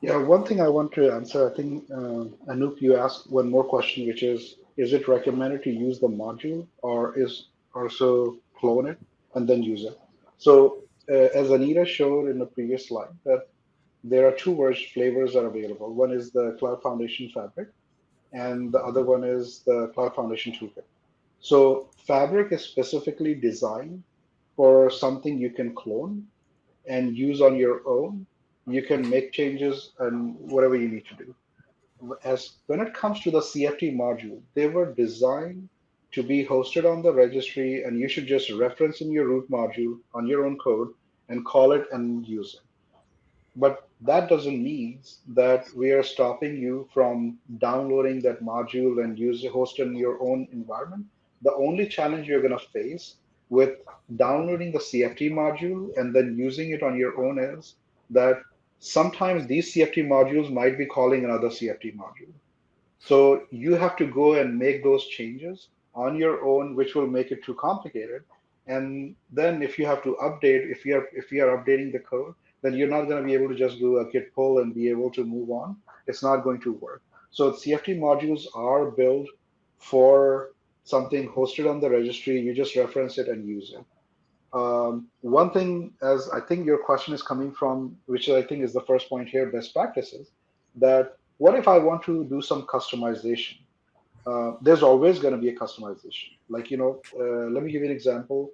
Yeah, one thing I want to answer, I think, Anup, you asked one more question, which is it recommended to use the module or is also clone it and then use it? So as Anita showed in the previous slide, that there are two flavors that are available. One is the Cloud Foundation Fabric, and the other one is the Cloud Foundation Toolkit. So Fabric is specifically designed for something you can clone and use on your own. You can make changes and whatever you need to do. As when it comes to the CFT module, they were designed to be hosted on the registry, and you should just reference in your root module on your own code and call it and use it. But that doesn't mean that we are stopping you from downloading that module and host in your own environment. The only challenge you're going to face with downloading the CFT module and then using it on your own is that sometimes these CFT modules might be calling another CFT module. So you have to go and make those changes on your own, which will make it too complicated. And then if you have to update, if you are updating the code, then you're not going to be able to just do a git pull and be able to move on. It's not going to work. So CFT modules are built for something hosted on the registry. You just reference it and use it. One thing, as I think your question is coming from, which I think is the first point here, best practices, that what if I want to do some customization? There's always going to be a customization. Like, let me give you an example.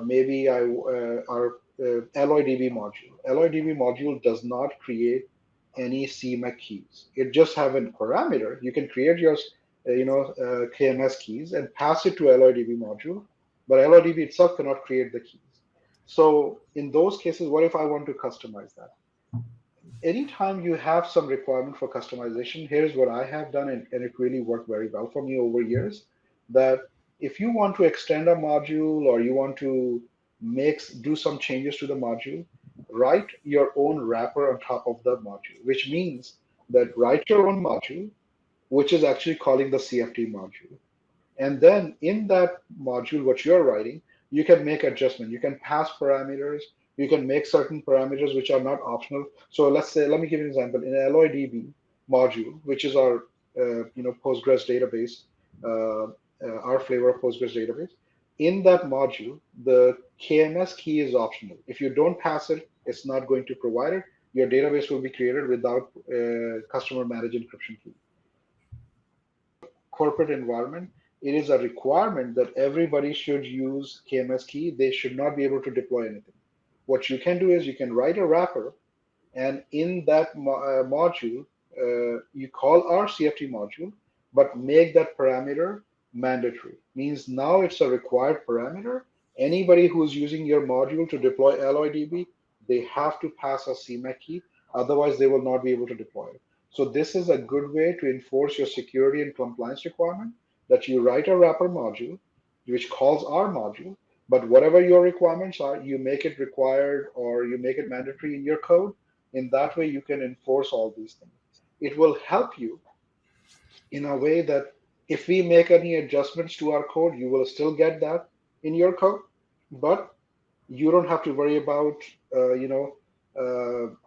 Maybe our LOIDB module. LOIDB module does not create any CMake keys. It just have a parameter. You can create your, KMS keys and pass it to LOIDB module, but LOIDB itself cannot create the keys. So in those cases, what if I want to customize that? Anytime you have some requirement for customization, here's what I have done, and it really worked very well for me over years, that if you want to extend a module or you want to do some changes to the module, write your own wrapper on top of the module, which means that write your own module, which is actually calling the CFT module. And then in that module, what you're writing, you can make adjustment. You can pass parameters. You can make certain parameters which are not optional. So let me give you an example. In LOIDB module, which is our Postgres database, our flavor of Postgres database, in that module, the KMS key is optional. If you don't pass it, it's not going to provide it. Your database will be created without customer managed encryption key. Corporate environment, it is a requirement that everybody should use KMS key. They should not be able to deploy anything. What you can do is you can write a wrapper, and in that module, you call our CFT module, but make that parameter mandatory. Means now it's a required parameter. Anybody who's using your module to deploy LOIDB, they have to pass a CMake key. Otherwise, they will not be able to deploy it. So this is a good way to enforce your security and compliance requirement, that you write a wrapper module, which calls our module, but whatever your requirements are, you make it required or you make it mandatory in your code. In that way, you can enforce all these things. it will help you in a way that if we make any adjustments to our code, you will still get that in your code, but you don't have to worry about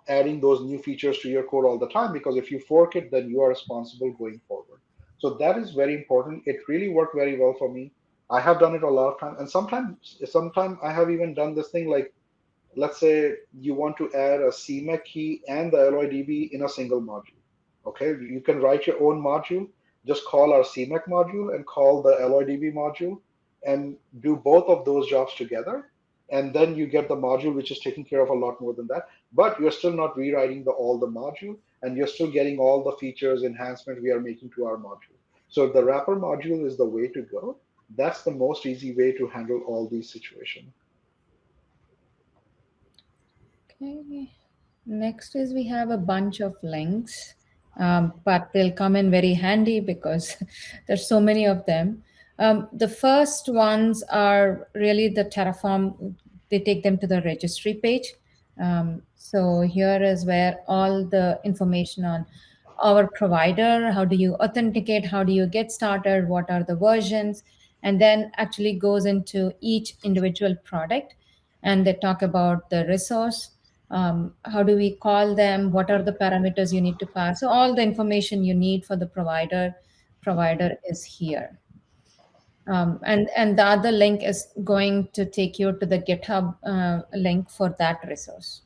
adding those new features to your code all the time, because if you fork it, then you are responsible going forward. So that is very important. It really worked very well for me. I have done it a lot of times, and sometimes I have even done this thing like, let's say you want to add a CMake key and the LOIDB in a single module. Okay, you can write your own module, just call our CMake module and call the LOIDB module and do both of those jobs together. And then you get the module which is taking care of a lot more than that. But you're still not rewriting all the module, and you're still getting all the features, enhancement we are making to our module. So the wrapper module is the way to go. That's the most easy way to handle all these situations. Okay. Next is we have a bunch of links, but they'll come in very handy because there's so many of them. The first ones are really the Terraform. They take them to the registry page. So here is where all the information on our provider, how do you authenticate, how do you get started, what are the versions, and then actually goes into each individual product, and they talk about the resource, how do we call them, what are the parameters you need to pass. So all the information you need for the provider is here. And the other link is going to take you to the GitHub link for that resource.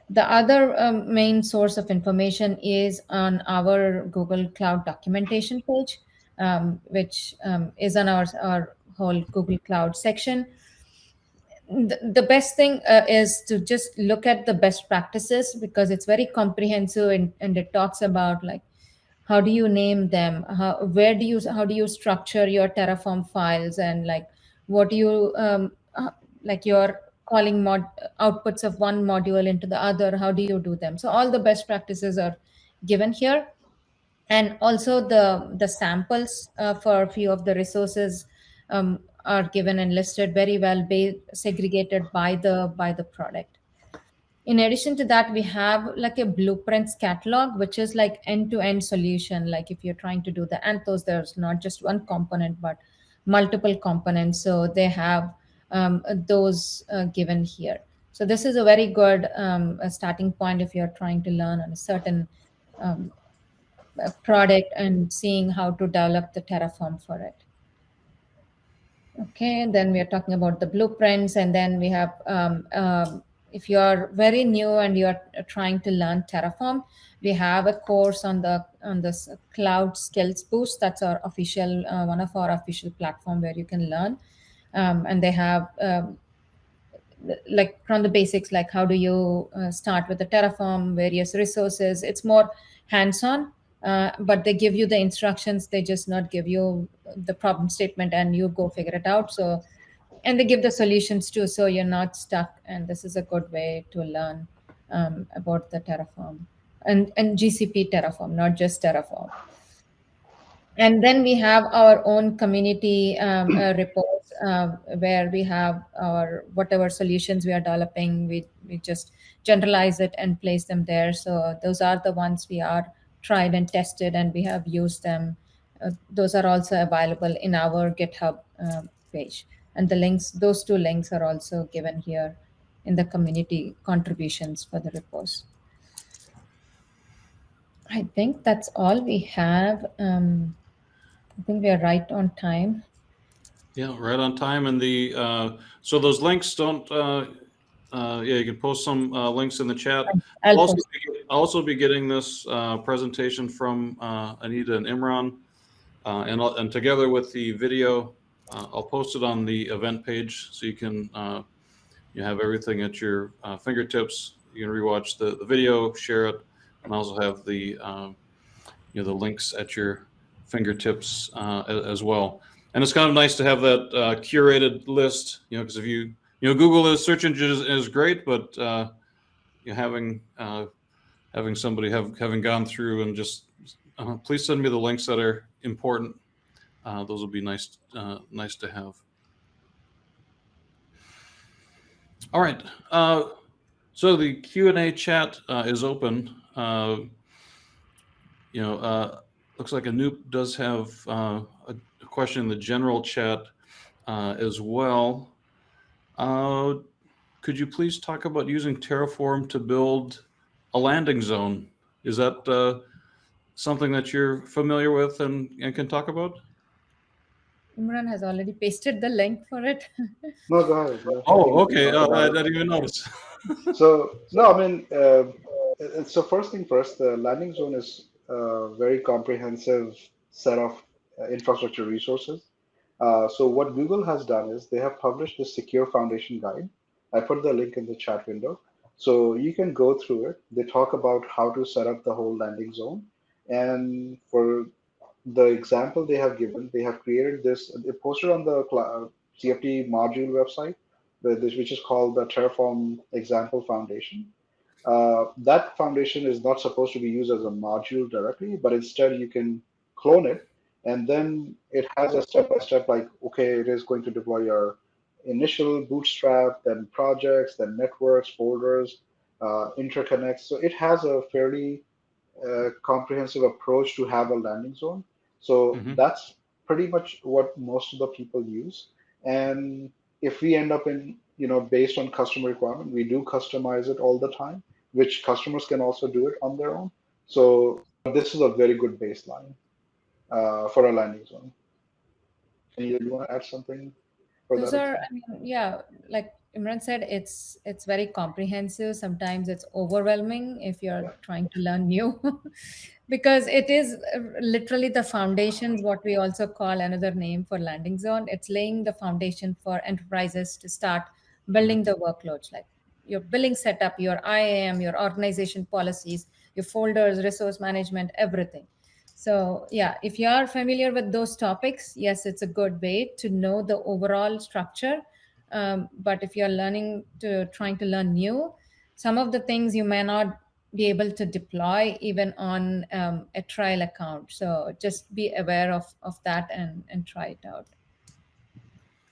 The other main source of information is on our Google Cloud documentation page, which is on our whole Google Cloud section. The best thing is to just look at the best practices, because it's very comprehensive, and it talks about like how do you name them, how do you structure your Terraform files, and like what do you like you're calling outputs of one module into the other, how do you do them. So all the best practices are given here, and also the samples for a few of the resources are given and listed very well, segregated by the product. In addition to that, we have like a blueprints catalog, which is like end-to-end solution. Like if you're trying to do the Anthos, there's not just one component, but multiple components. So they have those given here. So this is a very good a starting point if you're trying to learn on a certain product and seeing how to develop the Terraform for it. Okay, and then we are talking about the blueprints, and then we have, if you're very new and you're trying to learn Terraform, we have a course on this Cloud Skills Boost. That's our official, one of our official platform where you can learn. And they have like from the basics, like how do you start with the Terraform, various resources. It's more hands-on, but they give you the instructions. They just not give you the problem statement and you go figure it out. So, and they give the solutions too, so you're not stuck. And this is a good way to learn about the Terraform and GCP Terraform, not just Terraform. And then we have our own community reports where we have our whatever solutions we are developing. We just generalize it and place them there. So those are the ones we are tried and tested, and we have used them. Those are also available in our GitHub page. And the links, those two links are also given here in the community contributions for the repos. I think that's all we have. I think we are right on time. Yeah, right on time. And so those links don't. Yeah, you can post some links in the chat. I'll also be getting this presentation from Anita and Imran, and together with the video, I'll post it on the event page, so you can you have everything at your fingertips. You can rewatch the video, share it, and also have the the links at your fingertips as well. And it's kind of nice to have that curated list, because if Google as search engine is great, but having somebody having gone through and just please send me the links that are important. Those will be nice to have. All right. So the Q&A chat is open. Looks like Anoop does have a question in the general chat as well. Could you please talk about using Terraform to build a landing zone? Is that something that you're familiar with and can talk about? Imran has already pasted the link for it. No, go ahead. Yeah, Oh, we can okay. talk I about it. didn't even notice. So no, I mean, so first thing first, the landing zone is a very comprehensive set of infrastructure resources. So what Google has done is they have published the Secure Foundation Guide. I put the link in the chat window. So you can go through it. They talk about how to set up the whole landing zone. And for the example they have given, they have created this, they posted on the CFT module website, which is called the Terraform Example Foundation. That foundation is not supposed to be used as a module directly, but instead you can clone it, and then it has a step-by-step, like, okay, it is going to deploy your initial bootstrap, then projects, then networks, folders, interconnects. So it has a fairly comprehensive approach to have a landing zone. So Mhm. that's pretty much what most of the people use. And if we end up in, based on customer requirement, we do customize it all the time, which customers can also do it on their own. So this is a very good baseline for a landing zone. And you want to add something for Those that are, example? I mean, yeah, like Imran said, it's very comprehensive. Sometimes it's overwhelming if you're Yeah. trying to learn new, because it is literally the foundations, what we also call another name for landing zone. It's laying the foundation for enterprises to start building the workloads, like your billing setup, your IAM, your organization policies, your folders, resource management, everything. So, yeah, if you are familiar with those topics, yes, it's a good way to know the overall structure. But if you're trying to learn new, some of the things you may not be able to deploy even on a trial account. So just be aware of that and try it out.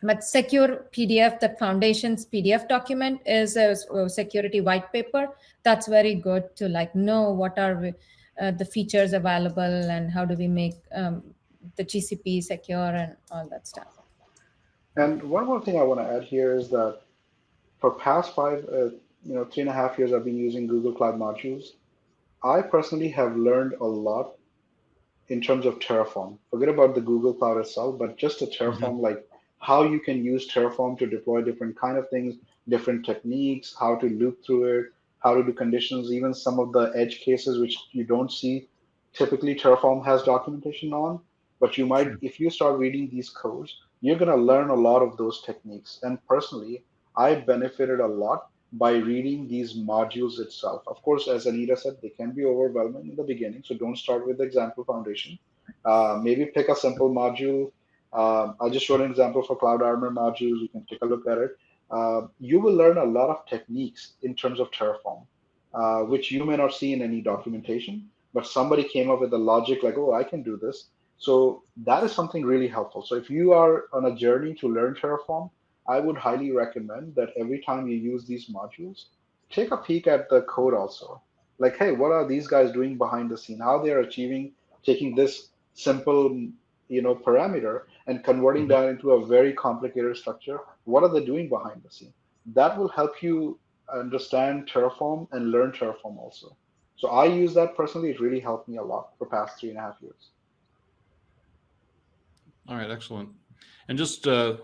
But secure PDF, that foundation's PDF document is a security white paper. That's very good to like know what are the features available and how do we make the GCP secure and all that stuff. And one more thing I want to add here is that for past 3.5 years, I've been using Google Cloud Modules. I personally have learned a lot in terms of Terraform. Forget about the Google Cloud itself, but just the Terraform, Mhm. like how you can use Terraform to deploy different kind of things, different techniques, how to loop through it, how to do conditions, even some of the edge cases which you don't see. Typically, Terraform has documentation on, but you might, Sure. if you start reading these codes, you're going to learn a lot of those techniques. And personally, I benefited a lot by reading these modules itself. Of course, as Anita said, they can be overwhelming in the beginning, so don't start with the example foundation. Maybe pick a simple module. I'll just show an example for Cloud Armor modules. You can take a look at it. You will learn a lot of techniques in terms of Terraform, which you may not see in any documentation, but somebody came up with the logic like, oh, I can do this. So that is something really helpful. So if you are on a journey to learn Terraform, I would highly recommend that every time you use these modules, take a peek at the code also. Like, hey, what are these guys doing behind the scene? How they are achieving taking this simple, parameter and converting Mhm. that into a very complicated structure? What are they doing behind the scene? That will help you understand Terraform and learn Terraform also. So I use that personally. It really helped me a lot for past 3.5 years. All right, excellent. And just uh,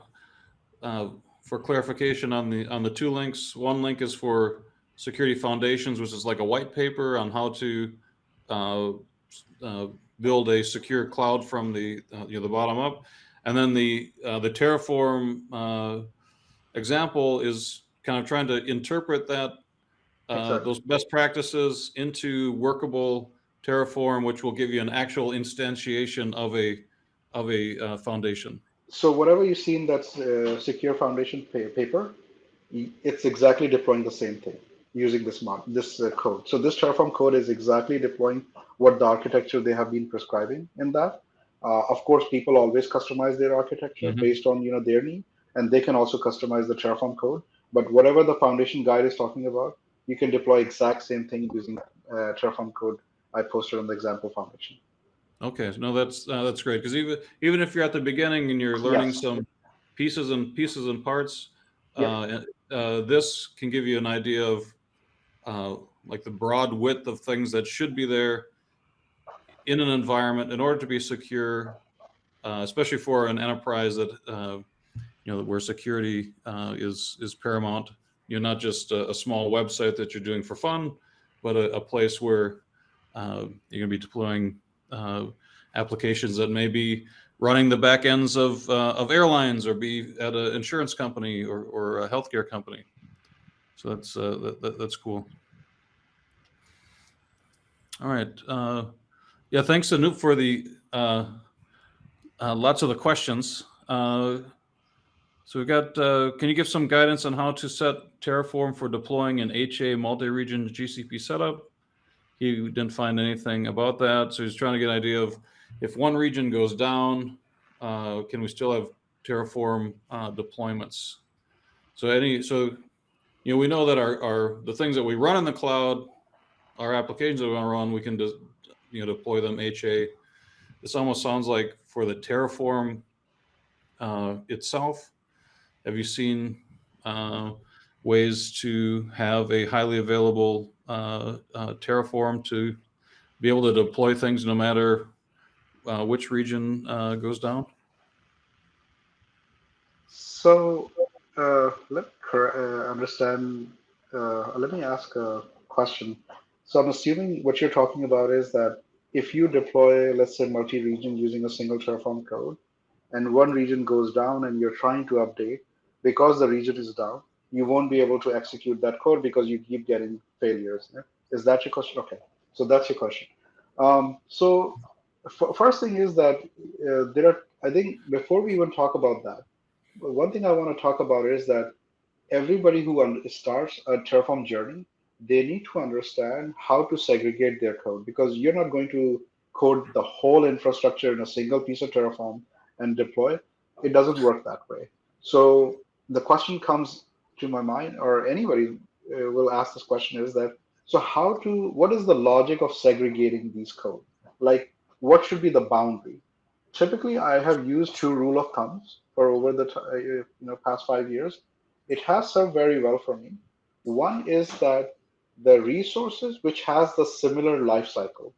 for clarification on the two links, one link is for security foundations, which is like a white paper on how to uh, uh, build a secure cloud from the bottom up, and then the Terraform example is kind of trying to interpret that Exactly. those best practices into workable Terraform, which will give you an actual instantiation of a foundation. So whatever you see in that secure foundation paper, it's exactly deploying the same thing using this code. So this Terraform code is exactly deploying what the architecture they have been prescribing in that. Of course, people always customize their architecture Mhm. based on their need, and they can also customize the Terraform code. But whatever the foundation guide is talking about, you can deploy exact same thing using Terraform code I posted on the example foundation. Okay, no, that's great, because even if you're at the beginning and you're learning Yes. some pieces and parts, Yeah. this can give you an idea of like the broad width of things that should be there in an environment in order to be secure, especially for an enterprise that where security is paramount. You're not just a small website that you're doing for fun, but a place where you're going to be deploying applications that may be running the back ends of airlines, or be at an insurance company, or a healthcare company. So that's cool. All right. Yeah, thanks, Anoop, for the lots of the questions. So we've got, can you give some guidance on how to set Terraform for deploying an HA multi-region GCP setup? He didn't find anything about that. So he's trying to get an idea of, if one region goes down, can we still have Terraform deployments? So we know that the things that we run in the cloud, our applications that we want to run, we can just deploy them HA. This almost sounds like for the Terraform itself. Have you seen ways to have a highly available Terraform to be able to deploy things no matter which region goes down? So let me understand. Let me ask a question. So I'm assuming what you're talking about is that if you deploy, let's say, multi-region using a single Terraform code, and one region goes down and you're trying to update, because the region is down, you won't be able to execute that code because you keep getting failures. Yeah? Is that your question? Okay, so that's your question. So first thing is that there are, I think before we even talk about that, one thing I want to talk about is that everybody who starts a Terraform journey, they need to understand how to segregate their code, because you're not going to code the whole infrastructure in a single piece of Terraform and deploy. It doesn't work that way. So the question comes to my mind, or anybody will ask this question, is that, so what is the logic of segregating these code? Like, what should be the boundary? Typically, I have used two rule of thumbs for over the past 5 years. It has served very well for me. One is that the resources which has the similar life cycle,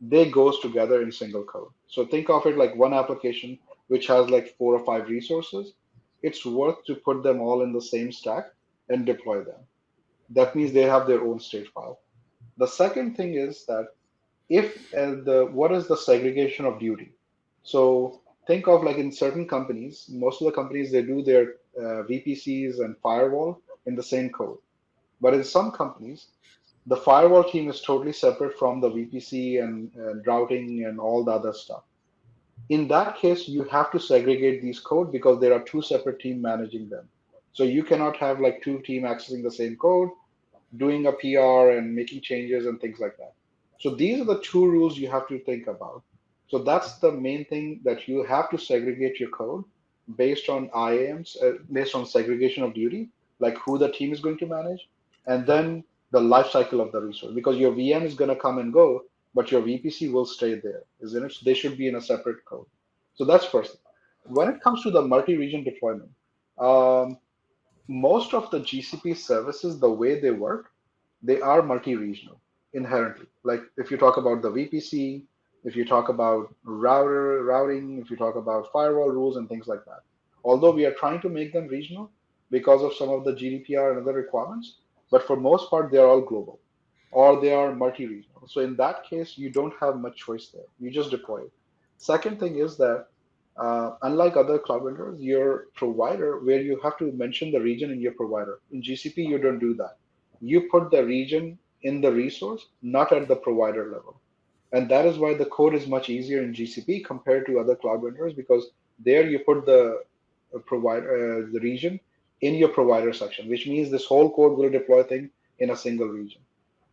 they goes together in single code. So think of it like one application which has like 4 or 5 resources. It's worth to put them all in the same stack and deploy them. That means they have their own state file. The second thing is that if the what is the segregation of duty? So think of like in certain companies, most of the companies, they do their VPCs and firewall in the same code. But in some companies, the firewall team is totally separate from the VPC and routing and all the other stuff. In that case, you have to segregate these code because there are two separate teams managing them. So you cannot have like two teams accessing the same code, doing a PR and making changes and things like that. So these are the two rules you have to think about. So that's the main thing, that you have to segregate your code based on IAMs, based on segregation of duty, like who the team is going to manage, and then the life cycle of the resource, because your VM is going to come and go, but your VPC will stay there, isn't it? So they should be in a separate code. So that's first thing. When it comes to the multi-region deployment, um, most of the GCP services, the way they work, they are multi-regional inherently. Like if you talk about the VPC, if you talk about routing, if you talk about firewall rules and things like that. Although we are trying to make them regional because of some of the GDPR and other requirements, but for most part, they are all global or they are multi-regional. So in that case, you don't have much choice there. You just deploy it. Second thing is that unlike other cloud vendors, your provider, where you have to mention the region in your provider, in GCP, you don't do that. You put the region in the resource, not at the provider level. And that is why the code is much easier in GCP compared to other cloud vendors, because there you put the provider, the region in your provider section, which means this whole code will deploy thing in a single region.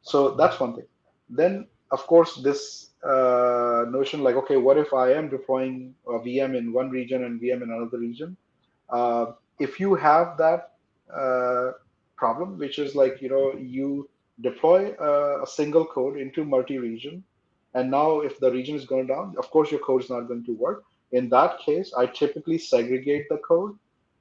So that's one thing. Then, of course, this notion like, okay, what if I am deploying a VM in one region and VM in another region? If you have that uh, problem, which is like, you deploy a single code into multi-region. And now if the region is going down, of course your code is not going to work. In that case, I typically segregate the code,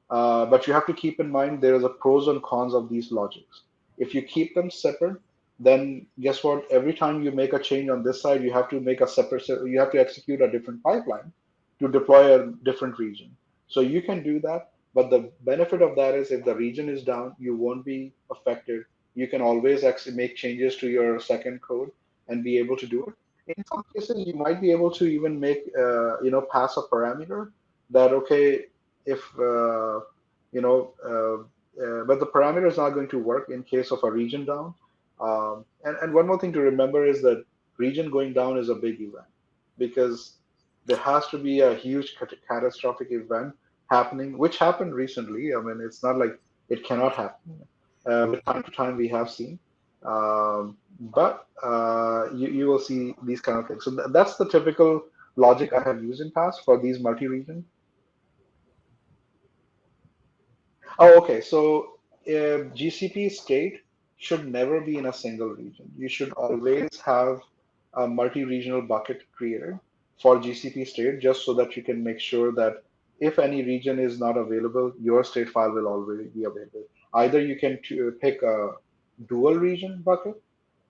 but you have to keep in mind there is a pros and cons of these logics. If you keep them separate, then guess what? Every time you make a change on this side, you have to make a separate, you have to execute a different pipeline to deploy a different region. So you can do that, but the benefit of that is if the region is down, you won't be affected. You can always actually make changes to your second code and be able to do it. In some cases, you might be able to even make, pass a parameter that, okay, if, but the parameter is not going to work in case of a region down. And one more thing to remember is that region going down is a big event because there has to be a huge catastrophic event happening, which happened recently. I mean, it's not like it cannot happen. With time to time, we have seen. But you will see these kind of things. So that's the typical logic I have used in past for these multi-region. Oh, okay. So GCP state should never be in a single region. You should always have a multi-regional bucket created for GCP state, just so that you can make sure that if any region is not available, your state file will already be available. Either you can pick a dual region bucket,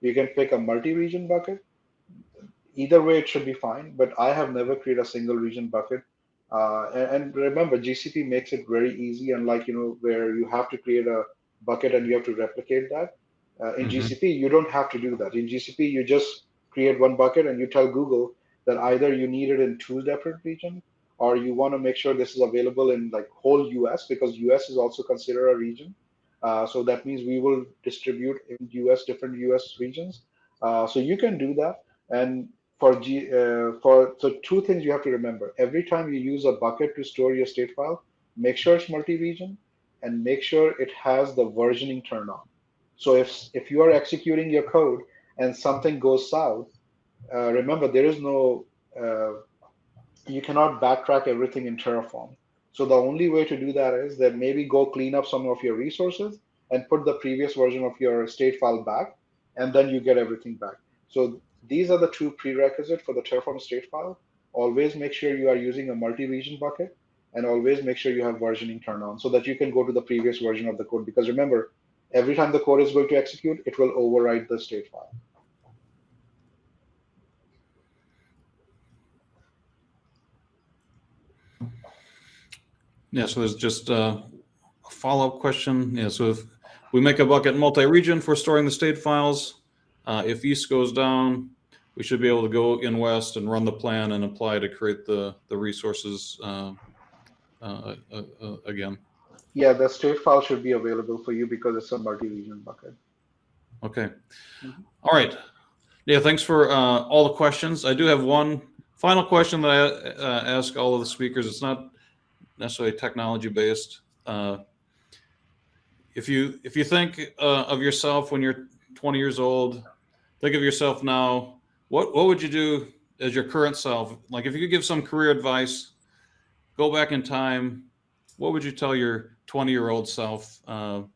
you can pick a multi-region bucket, either way it should be fine, but I have never created a single region bucket. And remember, GCP makes it very easy, unlike where you have to create a bucket and you have to replicate that. In Mm-hmm. GCP, you don't have to do that. In GCP, you just create one bucket and you tell Google that either you need it in two different regions or you want to make sure this is available in like whole US because US is also considered a region. So that means we will distribute in US different US regions. So you can do that. And so two things you have to remember. Every time you use a bucket to store your state file, make sure it's multi-region and make sure it has the versioning turned on. So if you are executing your code and something goes south, remember there is no you cannot backtrack everything in Terraform. So the only way to do that is that maybe go clean up some of your resources and put the previous version of your state file back, and then you get everything back. So these are the two prerequisites for the Terraform state file. Always make sure you are using a multi-region bucket, and always make sure you have versioning turned on so that you can go to the previous version of the code. Because remember, every time the code is going to execute, it will override the state file. Yeah, so there's just a follow-up question. Yeah, so if we make a bucket multi-region for storing the state files, if east goes down, we should be able to go in west and run the plan and apply to create the resources again. Yeah, the state file should be available for you because it's a multi-region bucket. Okay. Mm-hmm. All right. Yeah, thanks for all the questions. I do have one final question that I ask all of the speakers. It's not necessarily technology based. If you think of yourself when you're 20 years old, think of yourself now. What would you do as your current self? Like if you could give some career advice, go back in time. What would you tell your 20-year-old self? What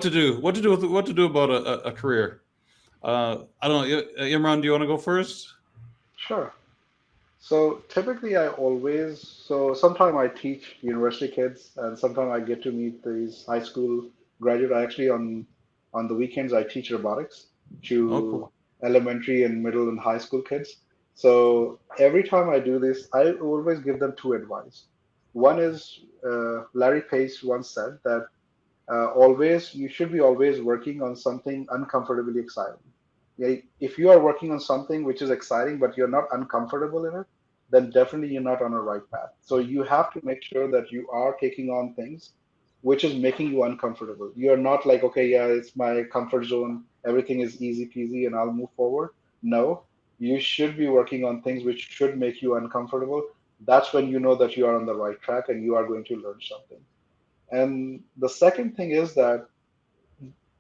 to do? What to do about a career? I don't know. Imran, do you want to go first? Sure. So typically, so sometimes I teach university kids, and sometimes I get to meet these high school graduate. I actually on the weekends I teach robotics Oh, to cool. elementary and middle and high school kids. So every time I do this, I always give them two advice. One is Larry Page once said that always you should be always working on something uncomfortably exciting. Yeah, if you are working on something which is exciting but you're not uncomfortable in it, then definitely you're not on a right path. So you have to make sure that you are taking on things which is making you uncomfortable. You're not like, okay, yeah, it's my comfort zone, everything is easy peasy and I'll move forward. No, you should be working on things which should make you uncomfortable. That's when you know that you are on the right track and you are going to learn something. And the second thing is that,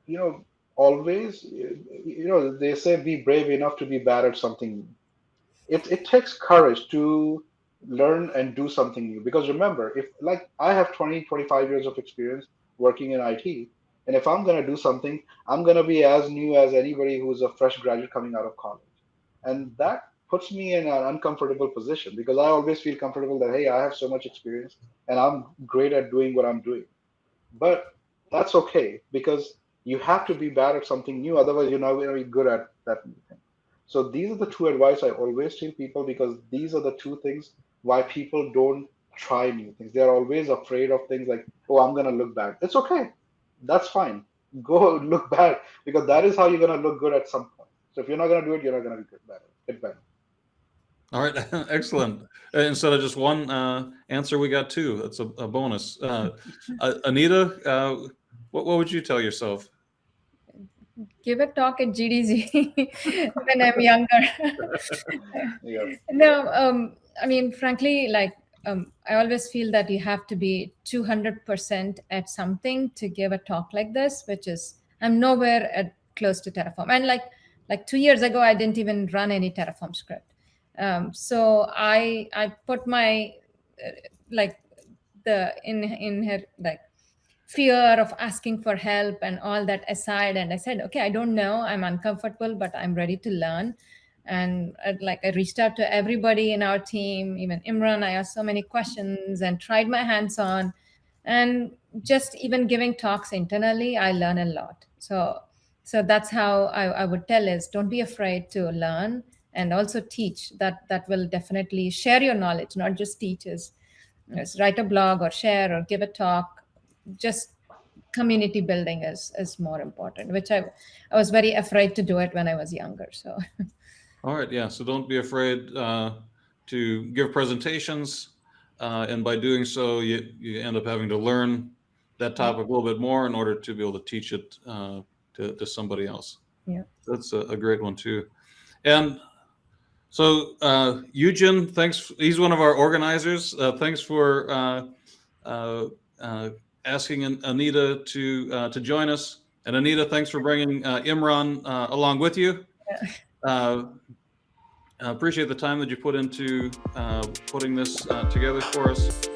you know, always, they say be brave enough to be bad at something new. It takes courage to learn and do something new. Because remember, if like I have 20, 25 years of experience working in IT, And if I'm going to do something, I'm going to be as new as anybody who's a fresh graduate coming out of college. And that puts me in an uncomfortable position because I always feel comfortable that, hey, I have so much experience and I'm great at doing what I'm doing. But that's okay because you have to be bad at something new. Otherwise, you're not going to be good at that new thing. So these are the two advice I always tell people because these are the two things why people don't try new things. They're always afraid of things like, oh, I'm going to look bad. It's okay. That's fine. Go look bad because that is how you're going to look good at some point. So if you're not going to do it, you're not going to be good better. Get better. All right, excellent. Instead of just one answer, we got two. That's a bonus. Anita, what would you tell yourself? Give a talk at GDG when I'm younger. Yeah. No, I mean, frankly, like I always feel that you have to be 200% at something to give a talk like this, which is I'm nowhere at close to Terraform. And like 2 years ago, I didn't even run any Terraform script. So I put my like the in her like fear of asking for help and all that aside, and I said, okay, I don't know, I'm uncomfortable, but I'm ready to learn. And I reached out to everybody in our team, even Imran. I asked so many questions and tried my hands on, and just even giving talks internally, I learn a lot. So that's how I would tell is don't be afraid to learn and also teach. That will definitely share your knowledge, not just teach us. Yes, write a blog or share or give a talk. Just community building is more important, which I was very afraid to do it when I was younger. So All right, yeah. So don't be afraid to give presentations, and by doing so, you end up having to learn that topic a little bit more in order to be able to teach it to somebody else. yeah. That's a great one too. And so Eugen, thanks. He's one of our organizers. Thanks for asking Anita to join us. And Anita, thanks for bringing Imran along with you. Appreciate the time that you put into putting this together for us.